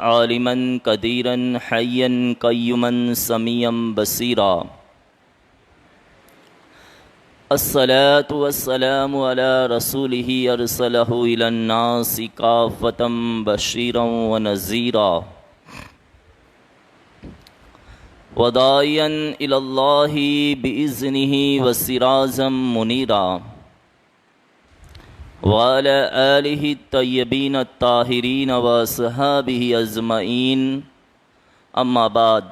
عالما قديرا حيا قيوما سميعا بصيرا الصلاة والسلام على رسوله أرسله إلى الناس كافة بشيرا ونذيرا وداعيا إلى الله بإذنه وسراجا منيرا وعلى آله الطيبين الطاهرين وأصحابه أجمعين أما بعد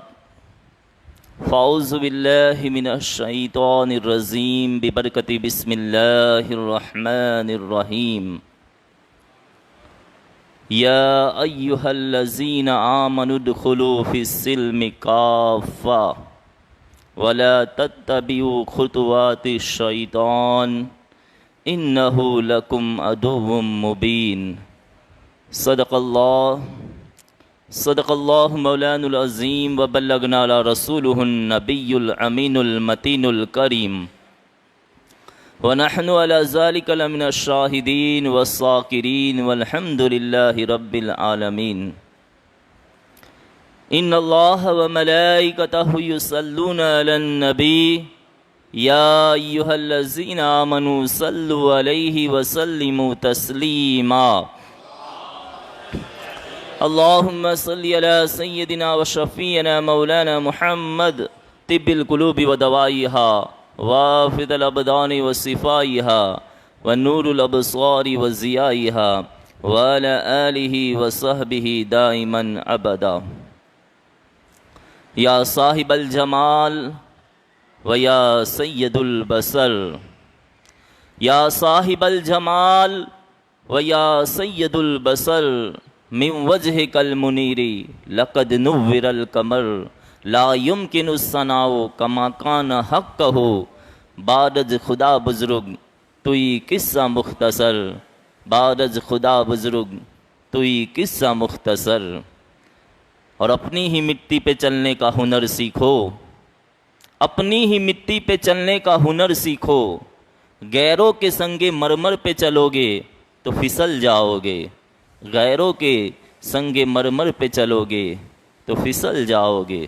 فأعوذ بالله من الشيطان الرجيم ببركة بسم الله الرحمن الرحيم يا أيها الذين آمنوا ادخلوا في السلم كافة ولا تتبعوا خطوات الشيطان إنه لكم عدو مبين صدق الله مولانا العظيم وبلغنا على رسوله النبي الأمين المتين الكريم ونحن على ذلك لمن الشاهدين والشاكرين والحمد لله رب العالمين إن الله وملائكته يصلون على النبي يا أيها الذين آمنوا صلوا عليه وسلموا تسليما اللهم صل على سيدنا وشفينا مولانا محمد طب القلوب ودوائها وافد الأبدان وصفائها ونور الأبصار وضيائها وعلى آله وصحبه دائما أبدا يا صاحب الجمال ويا سيد البصر يا صاحب الجمال ويا سيد البصر من وجهك المنير لقد نور القمر لا يمكن الثناء كما كان حقه بعد از خدا بزرگ توئی قصہ مختصر بعد از خدا بزرگ توئی قصہ مختصر اور اپنی ہی مٹی پہ چلنے کا ہنر سیکھو اپنی ہی مٹی پہ چلنے کا ہنر سیکھو غیروں کے سنگ مرمر پہ چلو گے تو پھسل جاؤ گے غیروں کے سنگ مرمر پہ چلو گے تو پھسل جاؤ گے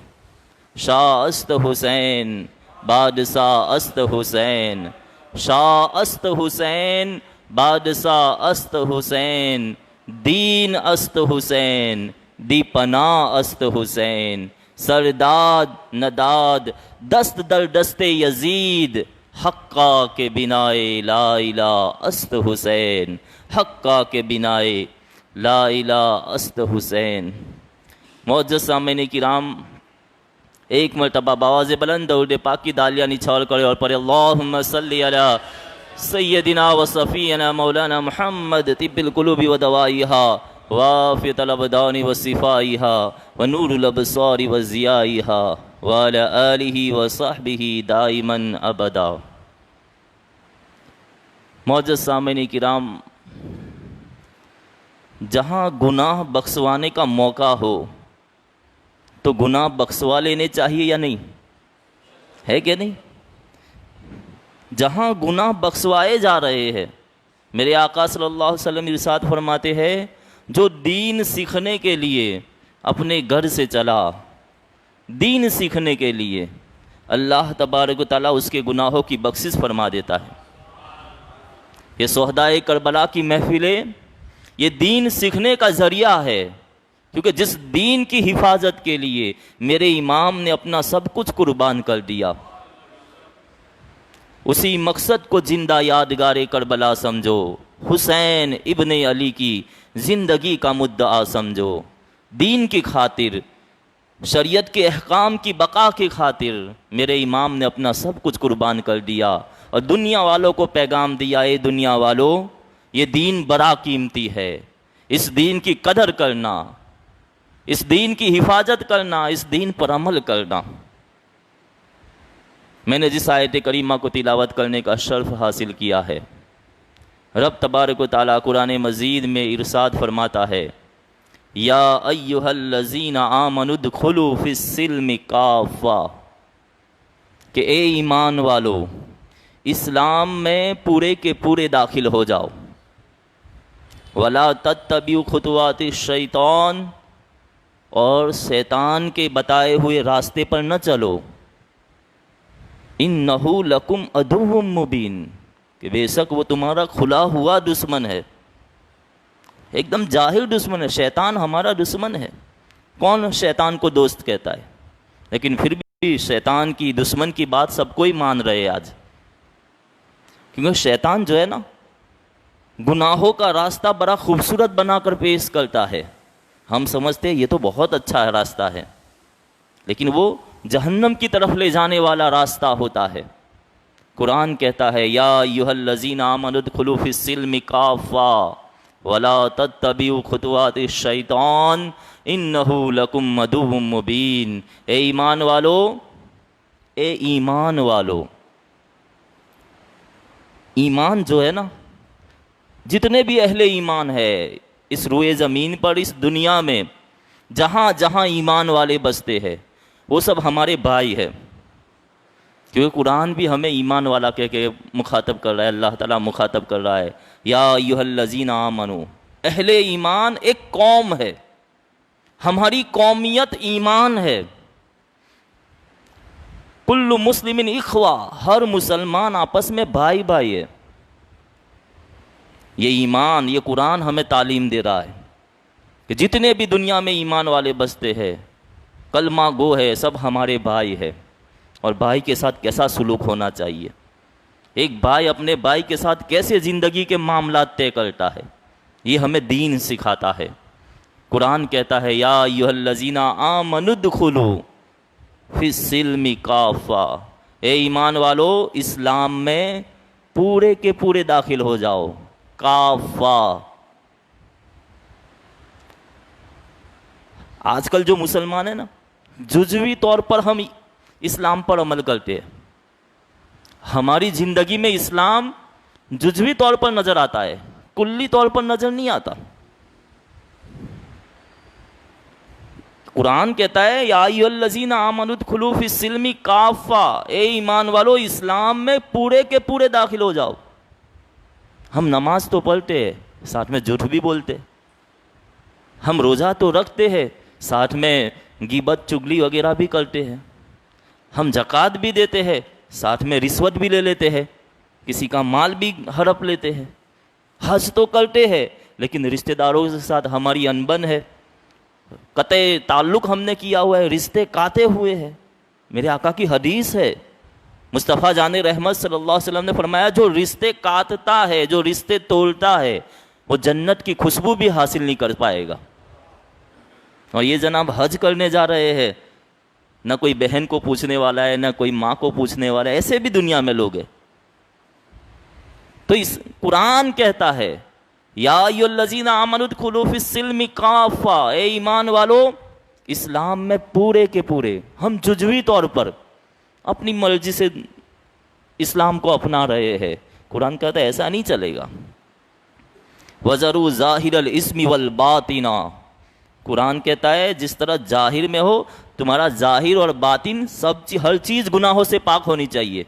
شاہ است حسین بادشاہ است حسین شاہ است حسین بادشاہ است حسین دین است حسین دی پناہ است حسین سرداد نداد دست در دست یزید حقا کے بنائے لا الہ است حسین حقا کے بنائے لا الہ است حسین معزز سامعین کرام ایک مرتبہ بآواز بلند درود پاک کی دالیاں نچھاڑ کرے اور پڑھے اللہم صلی علی سیدنا و صفینا مولانا محمد طب القلوب و دوائیہا وافیت الابدان و صفائیہا ونور الابصار و ضیائیہا وعلی آلہ و صحبہ دائما ابدا معزز سامعین کرام جہاں گناہ بخشوانے کا موقع ہو تو گناہ بخشوا لینے چاہیے یا نہیں ہے کہ نہیں جہاں گناہ بخشوائے جا رہے ہیں میرے آقا صلی اللہ علیہ وسلم ارشاد فرماتے ہیں جو دین سیکھنے کے لیے اپنے گھر سے چلا دین سیکھنے کے لیے اللہ تبارک و تعالیٰ اس کے گناہوں کی بخشش فرما دیتا ہے یہ شہدائے کربلا کی محفلیں یہ دین سیکھنے کا ذریعہ ہے کیونکہ جس دین کی حفاظت کے لیے میرے امام نے اپنا سب کچھ قربان کر دیا اسی مقصد کو زندہ یادگار کربلا سمجھو حسین ابن علی کی زندگی کا مدعا سمجھو دین کی خاطر شریعت کے احکام کی بقا کی خاطر میرے امام نے اپنا سب کچھ قربان کر دیا اور دنیا والوں کو پیغام دیا اے دنیا والوں یہ دین بڑا قیمتی ہے اس دین کی قدر کرنا اس دین کی حفاظت کرنا اس دین پر عمل کرنا میں نے جس آیت کریمہ کو تلاوت کرنے کا شرف حاصل کیا ہے رب تبارک و تعالیٰ قرآن مجید میں ارشاد فرماتا ہے یا ایہا الذین آمنوا ادخلوا فی السلم کافہ کہ اے ایمان والو اسلام میں پورے کے پورے داخل ہو جاؤ ولا تتبعوا خطوات الشیطان اور شیطان کے بتائے ہوئے راستے پر نہ چلو. اِنَّهُ لَكُمْ عَدُوٌّ مُّبِينٌ، کہ بے شک وہ تمہارا کھلا ہوا دشمن ہے، ایک دم ظاہر دشمن ہے. شیطان ہمارا دشمن ہے. کون شیطان کو دوست کہتا ہے؟ لیکن پھر بھی شیطان کی دشمن کی بات سب کوئی مان رہے آج، کیونکہ شیطان جو ہے نا گناہوں کا راستہ بڑا خوبصورت بنا کر پیش کرتا ہے. ہم سمجھتے ہیں یہ تو بہت اچھا راستہ ہے، لیکن وہ جہنم کی طرف لے جانے والا راستہ ہوتا ہے. قرآن کہتا ہے یا ایھا الذین آمنوا ادخلوا فی السلم کافۃ ولا تتبعوا خطوات الشیطان انہ لکم عدو مبین. اے ایمان والو، اے ایمان والو، ایمان جو ہے نا، جتنے بھی اہل ایمان ہے اس روئے زمین پر، اس دنیا میں جہاں جہاں ایمان والے بستے ہیں، وہ سب ہمارے بھائی ہے. کیونکہ قرآن بھی ہمیں ایمان والا کہہ کے مخاطب کر رہا ہے، اللہ تعالیٰ مخاطب کر رہا ہے یا ایھا الذین آمنوا. اہل ایمان ایک قوم ہے، ہماری قومیت ایمان ہے. کل مسلم اخوہ، ہر مسلمان آپس میں بھائی بھائی ہے. یہ ایمان، یہ قرآن ہمیں تعلیم دے رہا ہے کہ جتنے بھی دنیا میں ایمان والے بستے ہیں، کلمہ گو ہے، سب ہمارے بھائی ہے. اور بھائی کے ساتھ کیسا سلوک ہونا چاہیے، ایک بھائی اپنے بھائی کے ساتھ کیسے زندگی کے معاملات طے کرتا ہے، یہ ہمیں دین سکھاتا ہے. قرآن کہتا ہے یا ایھا الذین آمنوا ادخلوا فی السلم کافۃ. اے ایمان والو، اسلام میں پورے کے پورے داخل ہو جاؤ. کافۃ. آج کل جو مسلمان ہیں نا، جزوی طور پر ہم اسلام پر عمل کرتے ہیں. ہماری زندگی میں اسلام جزوی طور پر نظر آتا ہے، کلی طور پر نظر نہیں آتا. قرآن کہتا ہے یا ایھا الذین آمنوا ادخلوا فی السلم کافۃ. اے ایمان والو، اسلام میں پورے کے پورے داخل ہو جاؤ. ہم نماز تو پڑھتے ہیں، ساتھ میں جھوٹ بھی بولتے. ہم روزہ تو رکھتے ہیں، ساتھ میں غیبت چگلی وغیرہ بھی کرتے ہیں. ہم زکوٰۃ بھی دیتے ہیں، ساتھ میں رشوت بھی لے لیتے ہیں، کسی کا مال بھی ہڑپ لیتے ہیں. حج تو کرتے ہیں، لیکن رشتہ داروں کے ساتھ ہماری انبن ہے، قطع تعلق ہم نے کیا ہوا ہے، رشتے کاتے ہوئے ہیں. میرے آقا کی حدیث ہے، مصطفیٰ جان رحمت صلی اللہ علیہ وسلم نے فرمایا جو رشتے کاٹتا ہے، جو رشتے توڑتا ہے، وہ جنت کی خوشبو بھی حاصل نہیں کر پائے گا. اور یہ جناب حج کرنے جا رہے ہیں، نہ کوئی بہن کو پوچھنے والا ہے، نہ کوئی ماں کو پوچھنے والا ہے. ایسے بھی دنیا میں لوگ ہیں. تو اس قرآن کہتا ہے یا ایھا الذین آمنوا ادخلوا فی السلم کافۃ. اے ایمان والو، اسلام میں پورے کے پورے. ہم جزوی طور پر اپنی مرضی سے اسلام کو اپنا رہے ہیں. قرآن کہتا ہے ایسا نہیں چلے گا. وَذَرُوا ظَاهِرَ الْإِثْمِ وَالْبَاطِنَ. قرآن کہتا ہے جس طرح ظاہر میں ہو، تمہارا ظاہر اور باطن ہر چیز گناہوں سے پاک ہونی چاہیے.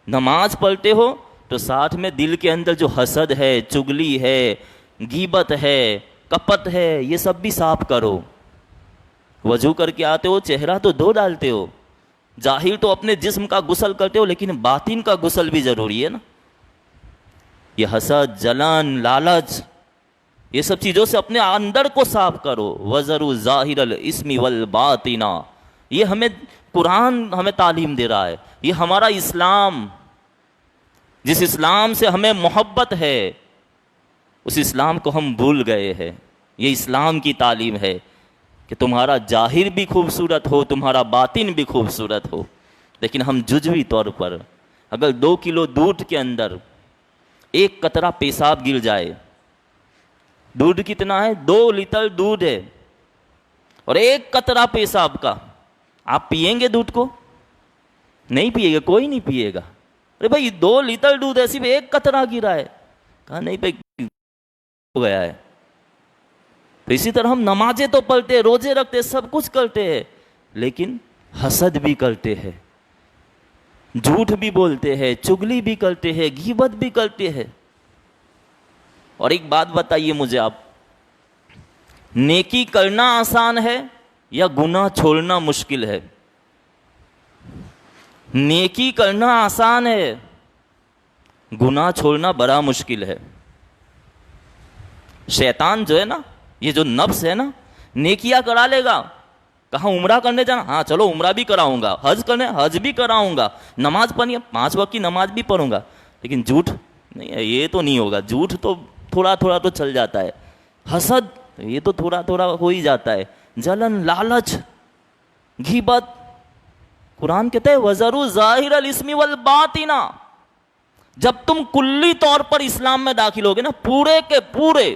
نماز پڑھتے ہو تو ساتھ میں دل کے اندر جو حسد ہے، چگلی ہے، غیبت ہے، کپٹ ہے، یہ سب بھی صاف کرو. وضو کر کے آتے ہو، چہرہ تو دھو ڈالتے ہو، ظاہر تو اپنے جسم کا غسل کرتے ہو، لیکن باطن کا غسل بھی ضروری ہے نا. یہ حسد، جلن، لالچ، یہ سب چیزوں سے اپنے اندر کو صاف کرو. وَذَرُوا ظَاهِرَ الْإِثْمِ وَالْبَاطِنَ. یہ ہمیں قرآن ہمیں تعلیم دے رہا ہے. یہ ہمارا اسلام، جس اسلام سے ہمیں محبت ہے، اس اسلام کو ہم بھول گئے ہیں. یہ اسلام کی تعلیم ہے کہ تمہارا ظاہر بھی خوبصورت ہو، تمہارا باطن بھی خوبصورت ہو. لیکن ہم جزوی طور پر اگر 2 کلو دودھ کے اندر 1 قطرہ پیشاب گر جائے، دودھ کتنا ہے؟ 2 لیٹر دودھ ہے، اور 1 قطرہ پیشاب کا، آپ پیئیں گے دودھ کو؟ نہیں پیئے گا، کوئی نہیں پیے گا. ارے بھائی 2 لیٹر دودھ ہے، صرف 1 قطرہ گرا ہے. کہا نہیں بھائی ہو گیا ہے. تو اسی طرح ہم نمازیں تو پڑھتے، روزے رکھتے، سب کچھ کرتے ہیں، لیکن حسد بھی کرتے ہیں، جھوٹ بھی بولتے ہیں، چگلی بھی کرتے ہیں، غیبت بھی کرتے ہیں. اور ایک بات بتائیے مجھے آپ، نیکی کرنا آسان ہے یا گناہ چھوڑنا مشکل ہے؟ نیکی کرنا آسان ہے، گناہ چھوڑنا بڑا مشکل ہے۔ شیطان جو ہے نا، یہ جو نفس ہے نا، نیکیاں کرا لے گا۔ کہاں عمرہ کرنے جانا، ہاں چلو عمرہ بھی کراؤں گا، حج کرنے حج بھی کراؤں گا، نماز پڑھنی ہے 5 وقت کی نماز بھی پڑھوں گا، لیکن جھوٹ نہیں ہے، یہ تو نہیں ہوگا۔ جھوٹ تو تھوڑا تھوڑا تو چل جاتا ہے، حسد یہ تو تھوڑا تھوڑا ہو ہی جاتا ہے، جلن، لالچ، غیبت۔ قرآن کہتا ہے وَذَرُوا ظَاهِرَ الْإِثْمِ وَالْبَاطِنَ۔ جب تم کلی طور پر اسلام میں داخل ہوگے نا، پورے کے پورے،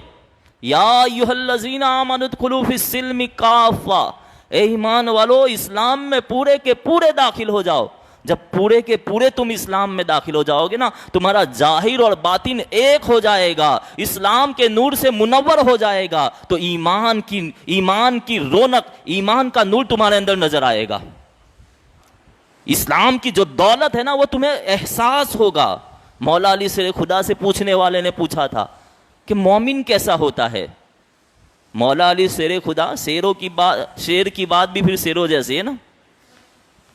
یا ایھا الذین آمنوا ادخلوا فی السلم کافہ، اے ایمان والو اسلام میں پورے کے پورے داخل ہو جاؤ۔ جب پورے کے پورے تم اسلام میں داخل ہو جاؤ گے نا، تمہارا ظاہر اور باطن ایک ہو جائے گا، اسلام کے نور سے منور ہو جائے گا، تو ایمان کی رونق، ایمان کا نور تمہارے اندر نظر آئے گا۔ اسلام کی جو دولت ہے نا، وہ تمہیں احساس ہوگا۔ مولا علی سے خدا سے پوچھنے والے نے پوچھا تھا کہ مومن کیسا ہوتا ہے؟ مولا علی شیر خدا، شیر کی بات بھی پھر شیروں جیسی ہے نا۔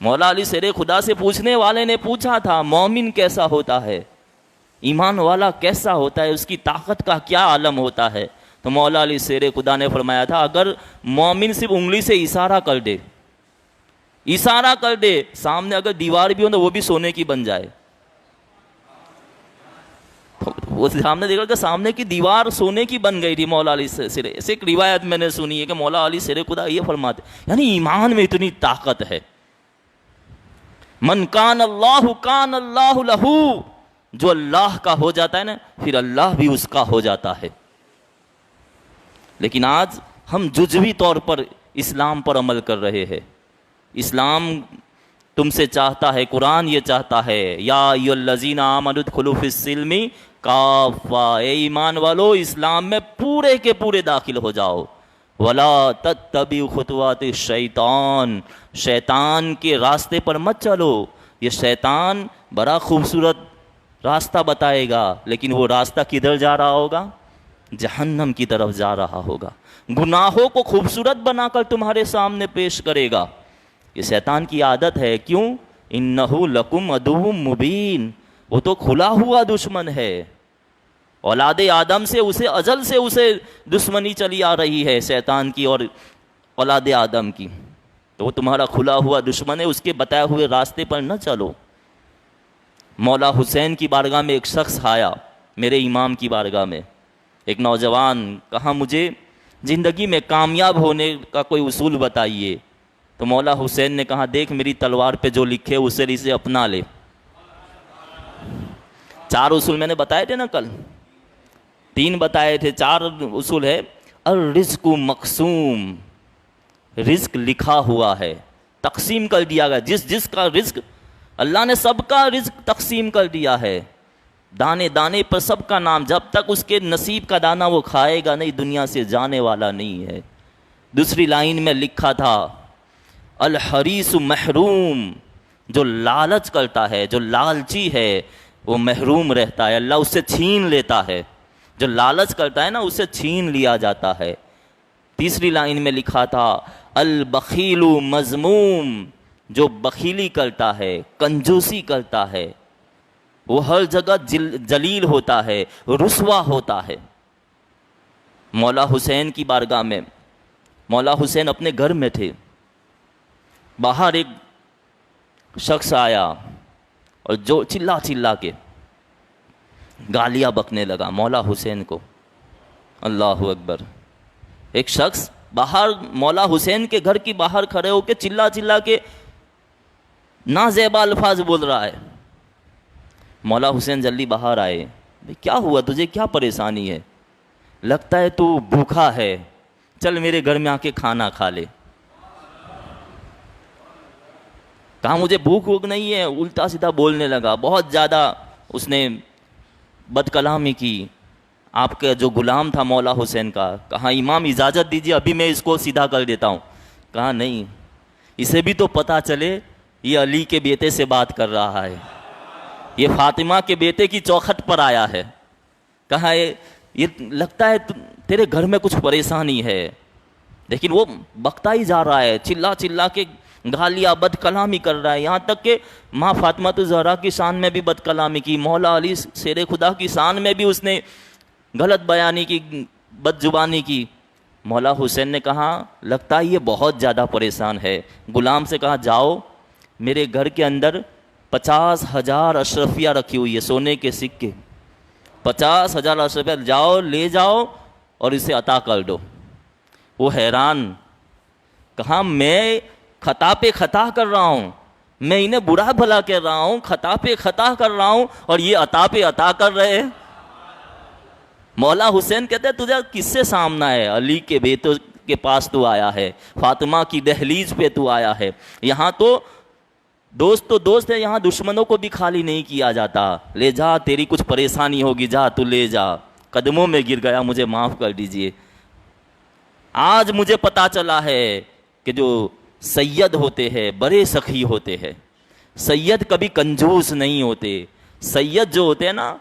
مولا علی شیر خدا سے پوچھنے والے نے پوچھا تھا مومن کیسا ہوتا ہے، ایمان والا کیسا ہوتا ہے، اس کی طاقت کا کیا عالم ہوتا ہے؟ تو مولا علی شیر خدا نے فرمایا تھا اگر مومن صرف انگلی سے اشارہ کر دے، سامنے اگر دیوار بھی ہو تو وہ بھی سونے کی بن جائے۔ وہ سامنے دیکھا کہ سامنے کی دیوار سونے کی بن گئی تھی مولا علی شیر۔ ایسے ایک روایت میں نے سنی ہے کہ مولا علی شیر خدا یہ فرماتے، یعنی ایمان میں اتنی طاقت ہے۔ من کان اللہ لہو، جو اللہ کا ہو جاتا ہے نا، پھر اللہ بھی اس کا ہو جاتا ہے۔ لیکن آج ہم جزوی طور پر اسلام پر عمل کر رہے ہیں۔ اسلام تم سے چاہتا ہے، قرآن یہ چاہتا ہے، یا ایھا الذین آمنوا ادخلوا فی السلم کافہ، اے ایمان والو اسلام میں پورے کے پورے داخل ہو جاؤ۔ ولا تتبعوا خطوات الشیطان، شیطان کے راستے پر مت چلو۔ یہ شیطان بڑا خوبصورت راستہ بتائے گا، لیکن وہ راستہ کدھر جا رہا ہوگا؟ جہنم کی طرف جا رہا ہوگا۔ گناہوں کو خوبصورت بنا کر تمہارے سامنے پیش کرے گا۔ یہ شیطان کی عادت ہے۔ کیوں؟ انہ لکم عدو مبین، وہ تو کھلا ہوا دشمن ہے۔ اولاد آدم سے ازل سے اسے دشمنی چلی آ رہی ہے، شیطان کی اور اولاد آدم کی، تو وہ تمہارا کھلا ہوا دشمن ہے۔ اس کے بتائے ہوئے راستے پر نہ چلو۔ مولا حسین کی بارگاہ میں ایک شخص آیا، میرے امام کی بارگاہ میں ایک نوجوان، کہا مجھے زندگی میں کامیاب ہونے کا کوئی اصول بتائیے۔ تو مولا حسین نے کہا دیکھ میری تلوار پہ جو لکھے اسے اپنا لے۔ 4 اصول میں نے بتائے تھے نا کل، 3 بتائے تھے، 4 اصول ہے۔ الرزق مقسوم، رزق لکھا ہوا ہے، تقسیم کر دیا گیا۔ جس کا رزق، اللہ نے سب کا رزق تقسیم کر دیا ہے، دانے دانے پر سب کا نام۔ جب تک اس کے نصیب کا دانہ وہ کھائے گا نہیں، دنیا سے جانے والا نہیں ہے۔ دوسری لائن میں لکھا تھا الحریص محروم، جو لالچ کرتا ہے، جو لالچی ہے، وہ محروم رہتا ہے، اللہ اس سے چھین لیتا ہے۔ جو لالچ کرتا ہے نا، اسے چھین لیا جاتا ہے۔ تیسری لائن میں لکھا تھا البخیل مذموم، جو بخیلی کرتا ہے، کنجوسی کرتا ہے، وہ ہر جگہ ذلیل ہوتا ہے، رسوا ہوتا ہے۔ مولا حسین کی بارگاہ میں، مولا حسین اپنے گھر میں تھے، باہر ایک شخص آیا اور جو چلا کے گالیاں بکنے لگا مولا حسین کو۔ اللہ اکبر! ایک شخص باہر مولا حسین کے گھر کی باہر کھڑے ہو کے چلا کے نازیبا الفاظ بول رہا ہے۔ مولا حسین جلدی باہر آئے، کیا ہوا تجھے، کیا پریشانی ہے؟ لگتا ہے تو بھوکا ہے، چل میرے گھر میں آ کے کھانا کھا لے۔ کہا مجھے بھوک نہیں ہے، الٹا سیدھا بولنے لگا، بہت زیادہ اس نے بد کلامی کی۔ آپ کا جو غلام تھا مولا حسین کا، کہا امام اجازت دیجیے، ابھی میں اس کو سیدھا کر دیتا ہوں۔ کہا نہیں، اسے بھی تو پتہ چلے یہ علی کے بیٹے سے بات کر رہا ہے، یہ فاطمہ کے بیٹے کی چوکھٹ پر آیا ہے۔ کہا یہ لگتا ہے تیرے گھر میں کچھ پریشانی ہے، لیکن وہ بکتا ہی جا رہا ہے، چلا چلا کے گالیاں بد کلامی کر رہا ہے، یہاں تک کہ ماں فاطمہ الزہرا کی شان میں بھی بد کلامی کی، مولا علی شیر خدا کی شان میں بھی اس نے غلط بیانی کی، بد زبانی کی۔ مولا حسین نے کہا لگتا ہے یہ بہت زیادہ پریشان ہے، غلام سے کہا جاؤ میرے گھر کے اندر 50,000 اشرفیہ رکھی ہوئی ہے، سونے کے سکے، 50,000 اشرفیہ، جاؤ لے جاؤ اور اسے عطا کر دو۔ وہ حیران، کہا میں خطا پہ خطا کر رہا ہوں، میں انہیں برا بھلا کہہ رہا ہوں، خطا پہ خطا کر رہا ہوں اور یہ عطا پہ عطا کر رہے ہیں۔ مولا حسین کہتے ہیں تجھے کس سے سامنا ہے؟ علی کے بیٹوں کے پاس تو آیا ہے، فاطمہ کی دہلیز پہ تو آیا ہے، یہاں تو دوست ہے، یہاں دشمنوں کو بھی خالی نہیں کیا جاتا، لے جا تیری کچھ پریشانی ہوگی، جا تو لے جا۔ قدموں میں گر گیا، مجھے معاف کر دیجئے۔ آج مجھے پتا چلا ہے کہ جو سید ہوتے ہیں بڑے سخی ہوتے ہیں، سید کبھی کنجوس نہیں ہوتے، سید جو ہوتے ہیں نا،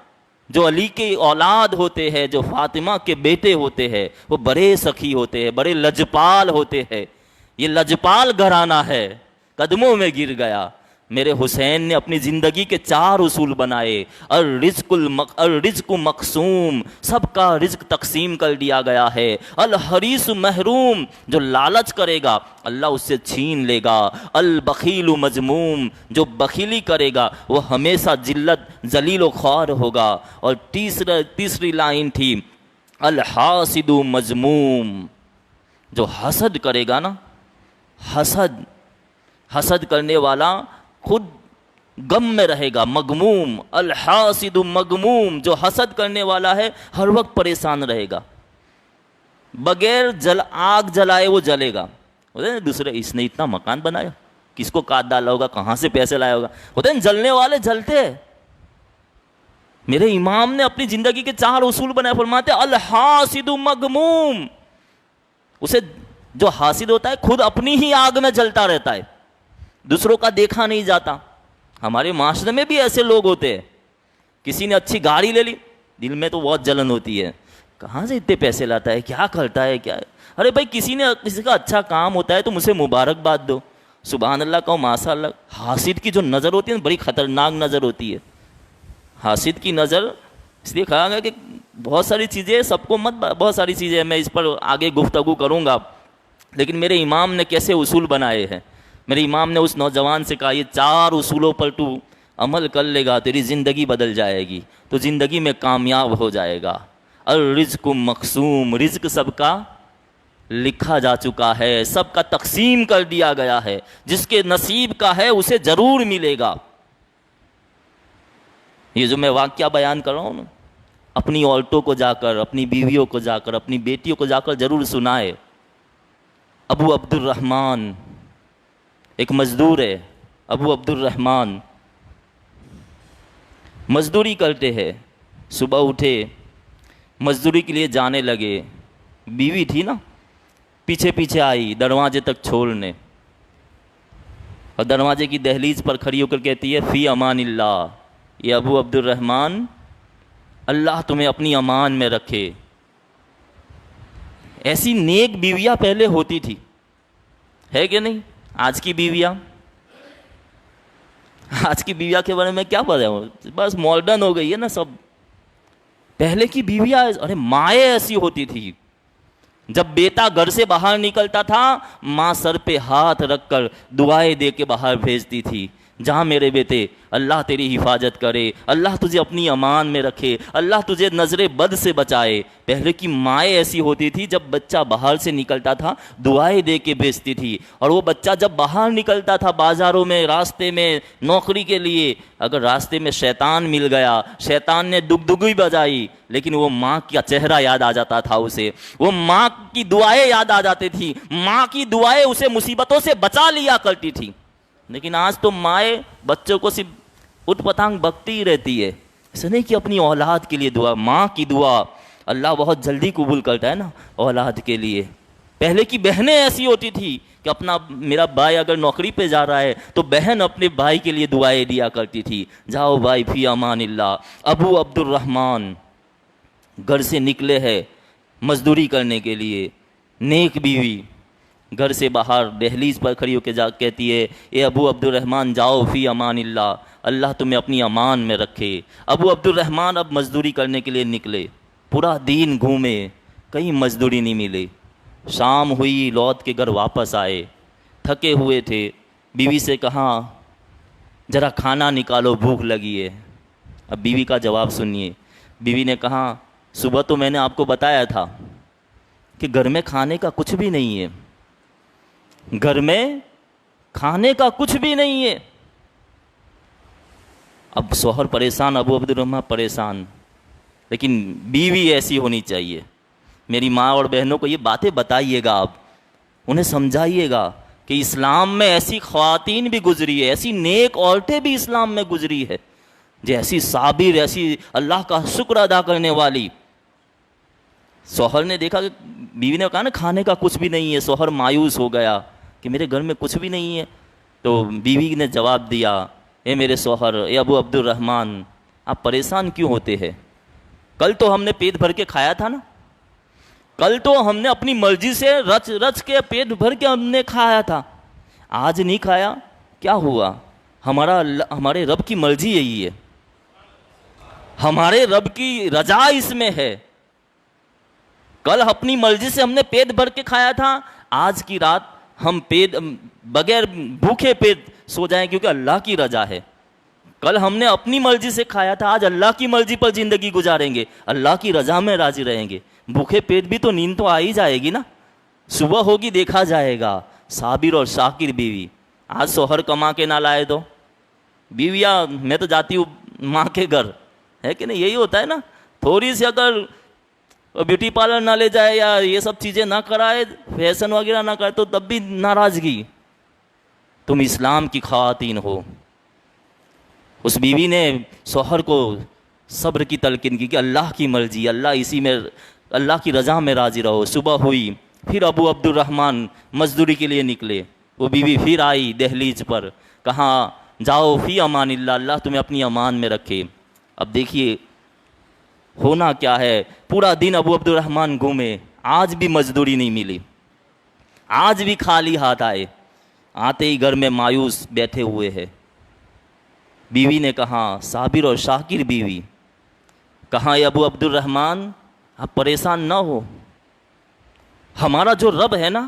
جو علی کے اولاد ہوتے ہیں، جو فاطمہ کے بیٹے ہوتے ہیں، وہ بڑے سخی ہوتے ہیں، بڑے لجپال ہوتے ہیں۔ یہ لجپال گھرانہ ہے، قدموں میں گر گیا۔ میرے حسین نے اپنی زندگی کے 4 اصول بنائے، الرزق مقسوم، سب کا رزق تقسیم کر دیا گیا ہے، الحریص محروم، جو لالچ کرے گا اللہ اس سے چھین لے گا، البخیل مذموم، جو بخیلی کرے گا وہ ہمیشہ ذلیل و خوار ہوگا۔ اور تیسری لائن تھی الحاسد مذموم، جو حسد کرے گا نا، حسد کرنے والا خود غم میں رہے گا، مغموم، الحاسد مغموم، جو حسد کرنے والا ہے ہر وقت پریشان رہے گا، بغیر آگ جلائے وہ جلے گا۔ ہوتے ہیں دوسرے، اس نے اتنا مکان بنایا، کس کو کاٹ ڈالا ہوگا، کہاں سے پیسے لایا ہوگا، ہوتے ہیں جلنے والے جلتے ہیں۔ میرے امام نے اپنی زندگی کے 4 اصول بنائے، فرماتے الحاسد مغموم، اسے جو حاسد ہوتا ہے خود اپنی ہی آگ میں جلتا رہتا ہے، دوسروں کا دیکھا نہیں جاتا۔ ہمارے معاشرے میں بھی ایسے لوگ ہوتے ہیں، کسی نے اچھی گاڑی لے لی، دل میں تو بہت جلن ہوتی ہے، کہاں سے اتنے پیسے لاتا ہے، کیا کرتا ہے، کیا ہے؟ ارے بھائی کسی کا اچھا کام ہوتا ہے تو مجھے مبارکباد دو، سبحان اللہ کہو، ماشاء اللہ۔ حاسد کی جو نظر ہوتی ہے بڑی خطرناک نظر ہوتی ہے، حاسد کی نظر اس لیے کہا گیا کہ بہت ساری چیزیں، سب کو مت، بہت ساری چیزیں میں اس پر آگے گفتگو کروں گا، لیکن میرے امام نے کیسے اصول بنائے ہیں۔ میرے امام نے اس نوجوان سے کہا یہ 4 اصولوں پر تو عمل کر لے گا تیری زندگی بدل جائے گی، تو زندگی میں کامیاب ہو جائے گا۔ الرزق مقسوم، رزق سب کا لکھا جا چکا ہے، سب کا تقسیم کر دیا گیا ہے، جس کے نصیب کا ہے اسے ضرور ملے گا۔ یہ جو میں واقعہ بیان کر رہا ہوں نا، اپنی عورتوں کو جا کر، اپنی بیویوں کو جا کر، اپنی بیٹیوں کو جا کر ضرور سنائے۔ ابو عبد الرحمن ایک مزدور ہے، ابو عبد الرحمن مزدوری کرتے ہیں، صبح اٹھے مزدوری کے لیے جانے لگے، بیوی تھی نا پیچھے پیچھے آئی دروازے تک چھوڑنے، اور دروازے کی دہلیز پر کھڑی ہو کر کہتی ہے فی امان اللہ، یہ ابو عبد الرحمن اللہ تمہیں اپنی امان میں رکھے۔ ایسی نیک بیویاں پہلے ہوتی تھی، ہے کہ نہیں؟ آج کی بیویاں کے بارے میں کیا پتا ہے، بس ماڈرن ہو گئی ہے نا سب۔ پہلے کی بیویاں، ارے مائیں ایسی ہوتی تھی، جب بیٹا گھر سے باہر نکلتا تھا ماں سر پہ ہاتھ رکھ کر دعائیں دے کے باہر بھیجتی تھی، جہاں میرے بیٹے اللہ تیری حفاظت کرے، اللہ تجھے اپنی امان میں رکھے، اللہ تجھے نظر بد سے بچائے۔ پہلے کی مائیں ایسی ہوتی تھی، جب بچہ باہر سے نکلتا تھا دعائیں دے کے بھیجتی تھی، اور وہ بچہ جب باہر نکلتا تھا بازاروں میں، راستے میں نوکری کے لیے، اگر راستے میں شیطان مل گیا، شیطان نے دگدگی بجائی، لیکن وہ ماں کا چہرہ یاد آ جاتا تھا اسے، وہ ماں کی دعائیں یاد آ جاتی تھی، ماں کی دعائیں اسے مصیبتوں سے بچا لیا کرتی تھی۔ لیکن آج تو مائیں بچوں کو صرف اٹھ پتانگ بکتی ہی رہتی ہے، ایسا نہیں کہ اپنی اولاد کے لیے دعا، ماں کی دعا اللہ بہت جلدی قبول کرتا ہے نا اولاد کے لیے۔ پہلے کی بہنیں ایسی ہوتی تھی کہ میرا بھائی اگر نوکری پہ جا رہا ہے تو بہن اپنے بھائی کے لیے دعائیں دیا کرتی تھی، جاؤ بھائی فی امان اللہ۔ ابو عبد الرحمن گھر سے نکلے ہیں مزدوری کرنے کے لیے، نیک بیوی، گھر سے باہر دہلیز پر کھڑی ہو کے جا کہتی ہے اے ابو عبد الرحمن جاؤ فی امان اللہ، اللہ تمہیں اپنی امان میں رکھے۔ ابو عبد الرحمن اب مزدوری کرنے کے لیے نکلے، پورا دن گھومے، کہیں مزدوری نہیں ملی۔ شام ہوئی، لوٹ کے گھر واپس آئے، تھکے ہوئے تھے۔ بیوی سے کہا ذرا کھانا نکالو، بھوک لگی ہے۔ اب بیوی کا جواب سنیے۔ بیوی نے کہا صبح تو میں نے آپ کو بتایا تھا کہ گھر میں کھانے کا کچھ بھی نہیں ہے، گھر میں کھانے کا کچھ بھی نہیں ہے۔ اب شوہر پریشان، ابو عبد الرحمن پریشان، لیکن بیوی ایسی ہونی چاہیے۔ میری ماں اور بہنوں کو یہ باتیں بتائیے گا، آپ انہیں سمجھائیے گا کہ اسلام میں ایسی خواتین بھی گزری ہے، ایسی نیک عورتیں بھی اسلام میں گزری ہے، جیسی صابر، ایسی اللہ کا شکر ادا کرنے والی۔ شوہر نے دیکھا کہ بیوی نے کہا نا کھانے کا کچھ بھی نہیں ہے، شوہر مایوس ہو گیا کہ میرے گھر میں کچھ بھی نہیں ہے۔ تو بیوی نے جواب دیا اے میرے شوہر، اے ابو عبد الرحمن، آپ پریشان کیوں ہوتے ہیں؟ کل تو ہم نے پیٹ بھر کے کھایا تھا نا، کل تو ہم نے اپنی مرضی سے رچ رچ کے پیٹ بھر کے ہم نے کھایا تھا، آج نہیں کھایا، کیا ہوا؟ ہمارے رب کی مرضی یہی ہے، ہمارے رب کی رضا اس میں ہے۔ کل اپنی مرضی سے ہم نے پیٹ بھر کے کھایا تھا، آج کی رات ہم بغیر بھوکے پیٹ سو جائیں کیونکہ اللہ کی رضا ہے۔ کل ہم نے اپنی مرضی سے کھایا تھا، آج اللہ کی مرضی پر زندگی گزاریں گے، اللہ کی رضا میں راضی رہیں گے۔ بھوکے پیٹ بھی تو نیند تو آ ہی جائے گی نا، صبح ہوگی دیکھا جائے گا۔ صابر اور شاکر بیوی، آج شوہر کما کے نہ لائے تو بیویاں، میں تو جاتی ہوں ماں کے گھر، ہے کہ نہیں؟ یہی ہوتا ہے نا، تھوڑی سی اگر بیوٹی پارلر نہ لے جائے یا یہ سب چیزیں نہ کرائے، فیشن وغیرہ نہ کرے، تو تب بھی ناراضگی۔ تم اسلام کی خواتین ہو۔ اس بیوی نے شوہر کو صبر کی تلقین کی کہ اللہ کی مرضی، اللہ کی رضا میں راضی رہو۔ صبح ہوئی، پھر ابو عبد الرحمن مزدوری کے لیے نکلے۔ وہ بیوی پھر آئی دہلیز پر، کہا جاؤ فی امان اللہ، اللہ تمہیں اپنی امان میں رکھے۔ اب دیکھیے ہونا کیا ہے، پورا دن ابو عبد الرحمن گھومے، آج بھی مزدوری نہیں ملی، آج بھی خالی ہاتھ آئے، آتے ہی گھر میں مایوس بیٹھے ہوئے ہیں۔ بیوی نے کہا، صابر اور شاکر بیوی، کہا اے ابو عبد الرحمن آپ پریشان نہ ہو، ہمارا جو رب ہے نا،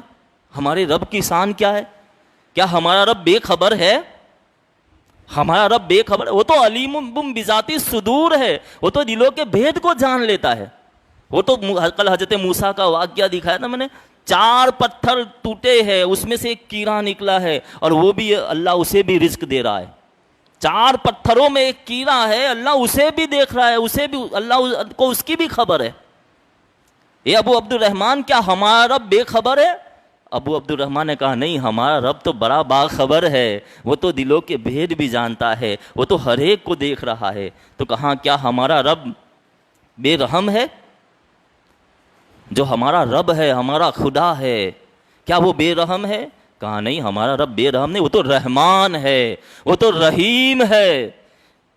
ہمارے رب کی شان کیا ہے؟ کیا ہمارا رب بے خبر ہے؟ ہمارا رب بے خبر ہے، وہ تو علیم بذات الصدور ہے، وہ تو دلوں کے بھید کو جان لیتا ہے۔ وہ تو کل حضرت موسیٰ کا واقعہ دکھایا تھا میں نے، 4 پتھر ٹوٹے ہیں، اس میں سے ایک کیڑا نکلا ہے، اور وہ بھی اللہ اسے بھی رزق دے رہا ہے۔ 4 پتھروں میں ایک کیڑا ہے، اللہ اسے بھی دیکھ رہا ہے، اسے بھی اللہ کو اس کی بھی خبر ہے۔ اے ابو عبد الرحمن، کیا ہمارا رب بے خبر ہے؟ ابو عبد الرحمن نے کہا نہیں، ہمارا رب تو بڑا باخبر ہے، وہ تو دلوں کے بھید بھی جانتا ہے، وہ تو ہر ایک کو دیکھ رہا ہے۔ تو کہا کیا ہمارا رب بے رحم ہے؟ جو ہمارا رب ہے، ہمارا خدا ہے، کیا وہ بے رحم ہے؟ کہا نہیں، ہمارا رب بے رحم نہیں، وہ تو رحمان ہے، وہ تو رحیم ہے،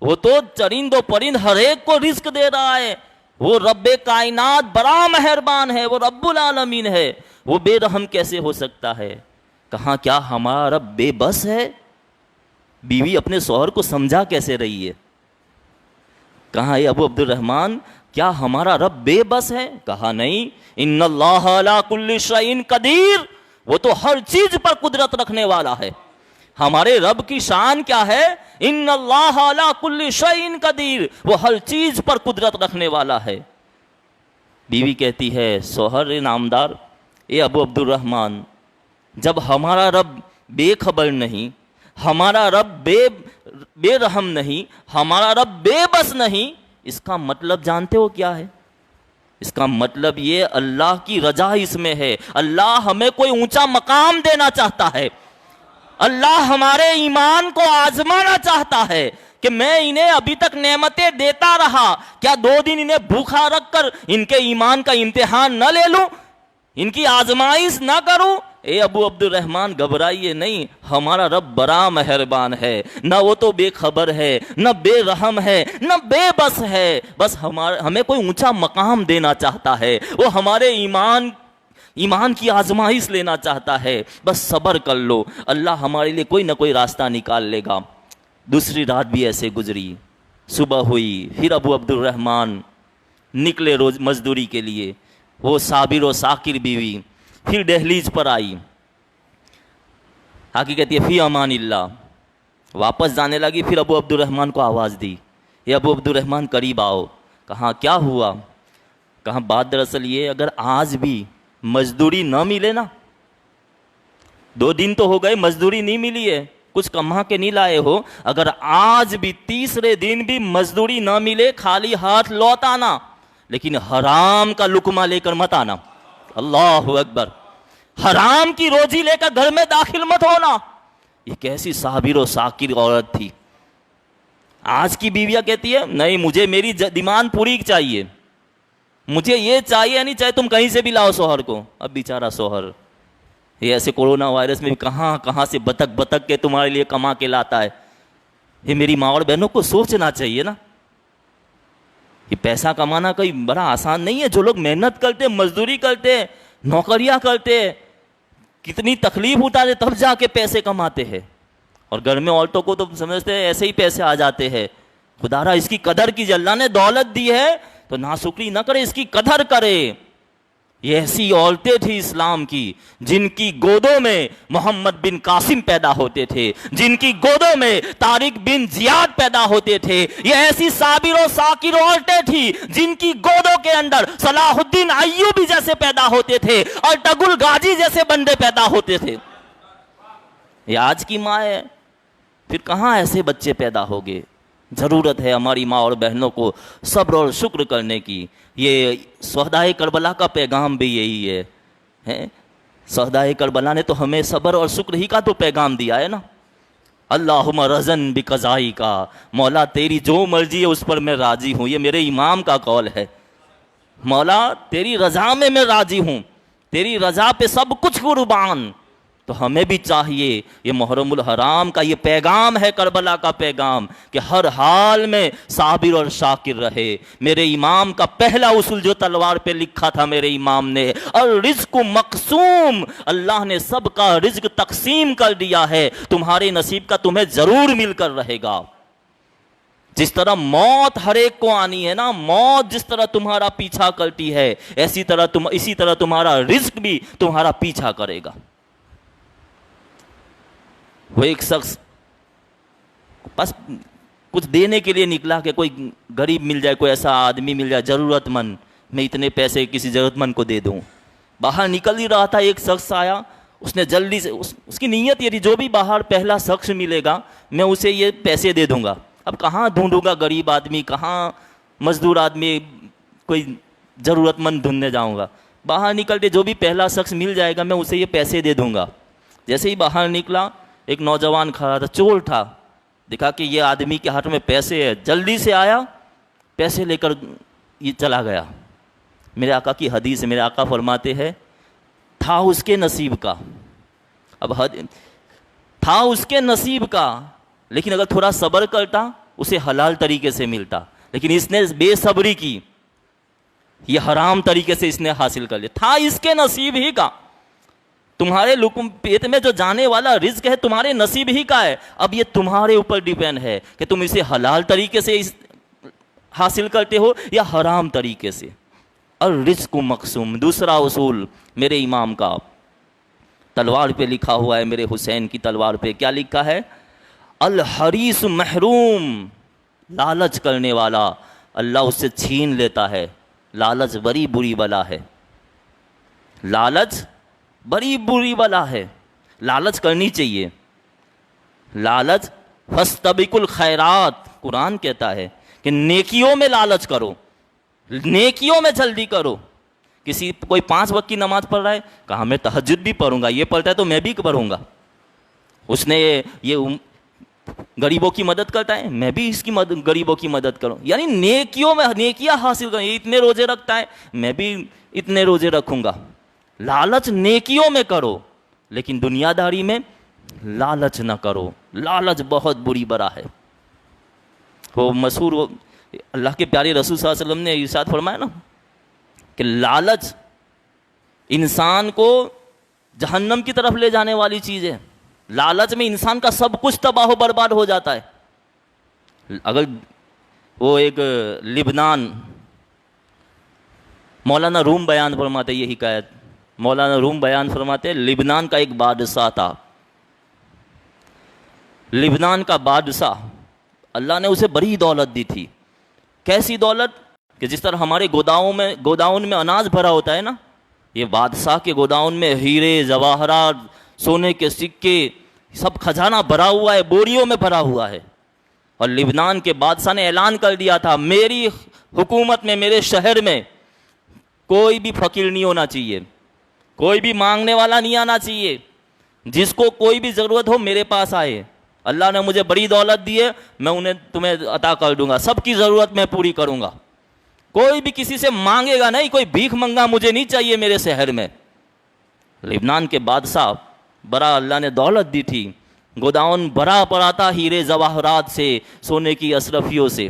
وہ تو چرند و پرند ہر ایک کو رزق دے رہا ہے۔ وہ رب کائنات بڑا مہربان ہے، وہ رب العالمین ہے، وہ بے رحم کیسے ہو سکتا ہے؟ کہاں کیا ہمارا رب بے بس ہے؟ بیوی اپنے شوہر کو سمجھا کیسے رہی ہے؟ کہا اے ابو عبد الرحمن، کیا ہمارا رب بے بس ہے؟ کہا نہیں، ان اللہ علی کل شیء قدیر، وہ تو ہر چیز پر قدرت رکھنے والا ہے۔ ہمارے رب کی شان کیا ہے؟ ان اللہ علی کل شیء قدیر، وہ ہر چیز پر قدرت رکھنے والا ہے۔ بیوی کہتی ہے شوہر نامدار، اے ابو عبد الرحمن، جب ہمارا رب بے خبر نہیں، ہمارا رب بے رحم نہیں، ہمارا رب بے بس نہیں، اس کا مطلب جانتے ہو کیا ہے؟ اس کا مطلب یہ اللہ کی رضا اس میں ہے، اللہ ہمیں کوئی اونچا مقام دینا چاہتا ہے، اللہ ہمارے ایمان کو آزمانا چاہتا ہے کہ میں انہیں ابھی تک نعمتیں دیتا رہا، کیا 2 دن انہیں بھوکھا رکھ کر ان کے ایمان کا امتحان نہ لے لوں، ان کی آزمائش نہ کروں؟ اے ابو عبد الرحمن گھبرائیے نہیں، ہمارا رب بڑا مہربان ہے، نہ وہ تو بے خبر ہے، نہ بے رحم ہے، نہ بے بس ہے، بس ہمیں کوئی اونچا مقام دینا چاہتا ہے، وہ ہمارے ایمان ایمان کی آزمائش لینا چاہتا ہے، بس صبر کر لو، اللہ ہمارے لیے کوئی نہ کوئی راستہ نکال لے گا۔ دوسری رات بھی ایسے گزری، صبح ہوئی، پھر ابو عبد الرحمن نکلے روز مزدوری کے لیے، وہ صابر و ساکر بیوی پھر دہلیز پر آئی، آگے کہتی ہے فی امان اللہ، واپس جانے لگی، پھر ابو عبد الرحمن کو آواز دی، یہ ابو عبد الرحمن قریب آؤ۔ کہا کیا ہوا؟ کہا بات دراصل یہ، اگر آج بھی مزدوری نہ ملے نا، 2 دن تو ہو گئے مزدوری نہیں ملی ہے، کچھ کما کے نہیں لائے ہو، اگر آج بھی تیسرے دن بھی مزدوری نہ ملے، خالی ہاتھ لوٹ آنا، لیکن حرام کا لقمہ لے کر مت آنا۔ اللہ اکبر، حرام کی روزی لے کر گھر میں داخل مت ہونا۔ یہ کیسی صابر و ساکر عورت تھی۔ آج کی بیویاں کہتی ہے نہیں، مجھے میری ڈیمانڈ پوری چاہیے، مجھے یہ چاہیے نہیں چاہے تم کہیں سے بھی لاؤ شوہر کو۔ اب بیچارہ شوہر یہ ایسے کورونا وائرس میں بھی کہاں سے بتک کے تمہارے لیے کما کے لاتا ہے۔ یہ میری ماں اور بہنوں کو سوچنا چاہیے نا، یہ پیسہ کمانا کوئی بڑا آسان نہیں ہے۔ جو لوگ محنت کرتے، مزدوری کرتے، نوکریاں کرتے، کتنی تکلیف اٹھاتے تب جا کے پیسے کماتے ہیں، اور گھر میں عورتوں کو تو سمجھتے ہیں ایسے ہی پیسے آ جاتے ہیں۔ خدا را اس کی قدر کیجیے، اللہ نے دولت دی ہے تو ناشکری نہ کرے، اس کی قدر کرے۔ یہ ایسی عورتیں تھیں اسلام کی جن کی گودوں میں محمد بن قاسم پیدا ہوتے تھے، جن کی گودوں میں طارق بن زیاد پیدا ہوتے تھے۔ یہ ایسی صابر و ساکر عورتیں تھیں جن کی گودوں کے اندر صلاح الدین ایوبی جیسے پیدا ہوتے تھے اور ٹگل غازی جیسے بندے پیدا ہوتے تھے۔ یہ آج کی ماں ہے، پھر کہاں ایسے بچے پیدا ہوگے؟ ضرورت ہے ہماری ماں اور بہنوں کو صبر اور شکر کرنے کی۔ یہ شہدائے کربلا کا پیغام بھی یہی ہے۔ شہدائے کربلا نے تو ہمیں صبر اور شکر ہی کا تو پیغام دیا ہے نا۔ اللہم رضن بقضائی کا، مولا تیری جو مرضی ہے اس پر میں راضی ہوں، یہ میرے امام کا قول ہے۔ مولا تیری رضا میں راضی ہوں، تیری رضا پہ سب کچھ قربان۔ تو ہمیں بھی چاہیے، یہ محرم الحرام کا یہ پیغام ہے، کربلا کا پیغام، کہ ہر حال میں صابر اور شاکر رہے۔ میرے امام کا پہلا اصول جو تلوار پہ لکھا تھا میرے امام نے، الرزق مقسوم، اللہ نے سب کا رزق تقسیم کر دیا ہے، تمہارے نصیب کا تمہیں ضرور مل کر رہے گا۔ جس طرح موت ہر ایک کو آنی ہے نا، موت جس طرح تمہارا پیچھا کرتی ہے، اسی طرح تمہارا رزق بھی تمہارا پیچھا کرے گا۔ وہ ایک شخص بس کچھ دینے کے لیے نکلا کہ کوئی غریب مل جائے، کوئی ایسا آدمی مل جائے ضرورت مند، میں اتنے پیسے کسی ضرورت مند کو دے دوں۔ باہر نکل ہی رہا تھا، ایک شخص آیا، اس نے جلدی سے اس کی نیت یہ تھی جو بھی باہر پہلا شخص ملے گا میں اسے یہ پیسے دے دوں گا۔ اب کہاں ڈھونڈوں گا غریب آدمی، کہاں مزدور آدمی، کوئی ضرورت مند ڈھونڈنے جاؤں گا؟ باہر نکلتے جو بھی پہلا شخص مل جائے گا میں اسے یہ پیسے دے دوں گا۔ جیسے ہی باہر نکلا ایک نوجوان کھڑا تھا، چور تھا، دیکھا کہ یہ آدمی کے ہاتھ میں پیسے ہے، جلدی سے آیا، پیسے لے کر یہ چلا گیا۔ میرے آقا کی حدیث ہے، میرے آقا فرماتے ہیں تھا اس کے نصیب کا، اب تھا اس کے نصیب کا، لیکن اگر تھوڑا صبر کرتا اسے حلال طریقے سے ملتا، لیکن اس نے بے صبری کی، یہ حرام طریقے سے اس نے حاصل کر لیا۔ تھا اس کے نصیب ہی کا، تمہارے لقم پیٹ میں جو جانے والا رزق ہے تمہارے نصیب ہی کا ہے، اب یہ تمہارے اوپر ڈیپینڈ ہے کہ تم اسے حلال طریقے سے حاصل کرتے ہو یا حرام طریقے سے۔ الرزق مقسوم، دوسرا اصول میرے امام کا، تلوار پہ لکھا ہوا ہے، میرے حسین کی تلوار پہ کیا لکھا ہے؟ الحریص محروم، لالچ کرنے والا اللہ اس سے چھین لیتا ہے۔ لالچ بڑی بری بلا ہے، لالچ بڑی بری بلا ہے، لالچ کرنی چاہیے۔ لالچ فاستبقوا الخیرات، قرآن کہتا ہے کہ نیکیوں میں لالچ کرو، نیکیوں میں جلدی کرو۔ کوئی 5 وقت کی نماز پڑھ رہا ہے، کہا میں تہجد بھی پڑھوں گا، یہ پڑھتا ہے تو میں بھی پڑھوں گا۔ اس نے یہ غریبوں کی مدد کرتا ہے، میں بھی اس کی غریبوں کی مدد کروں، یعنی نیکیوں میں نیکیاں حاصل کریں۔ یہ اتنے روزے رکھتا ہے، میں بھی اتنے روزے رکھوں گا۔ لالچ نیکیوں میں کرو، لیکن دنیا داری میں لالچ نہ کرو، لالچ بہت بری بلا ہے۔ وہ مشہور اللہ کے پیارے رسول صلی اللہ علیہ وسلم نے ارشاد فرمایا نا کہ لالچ انسان کو جہنم کی طرف لے جانے والی چیز ہے. لالچ میں انسان کا سب کچھ تباہ و برباد ہو جاتا ہے. اگر وہ ایک لبنان، مولانا روم بیان فرماتے یہ حکایت، مولانا روم بیان فرماتے لبنان کا ایک بادشاہ تھا. لبنان کا بادشاہ، اللہ نے اسے بڑی دولت دی تھی. کیسی دولت کہ جس طرح ہمارے گوداؤن میں اناج بھرا ہوتا ہے نا، یہ بادشاہ کے گوداؤن میں ہیرے جواہرات، سونے کے سکے، سب خزانہ بھرا ہوا ہے، بوریوں میں بھرا ہوا ہے. اور لبنان کے بادشاہ نے اعلان کر دیا تھا میری حکومت میں، میرے شہر میں کوئی بھی فقیر نہیں ہونا چاہیے، کوئی بھی مانگنے والا نہیں آنا چاہیے. جس کو کوئی بھی ضرورت ہو میرے پاس آئے. اللہ نے مجھے بڑی دولت دی ہے، میں تمہیں عطا کر دوں گا، سب کی ضرورت میں پوری کروں گا. کوئی بھی کسی سے مانگے گا نہیں، کوئی بھیک منگا مجھے نہیں چاہیے میرے شہر میں. لبنان کے بادشاہ، بڑا اللہ نے دولت دی تھی، گوداؤن بھرا پڑا تھا ہیرے جواہرات سے، سونے کی اشرفیوں سے.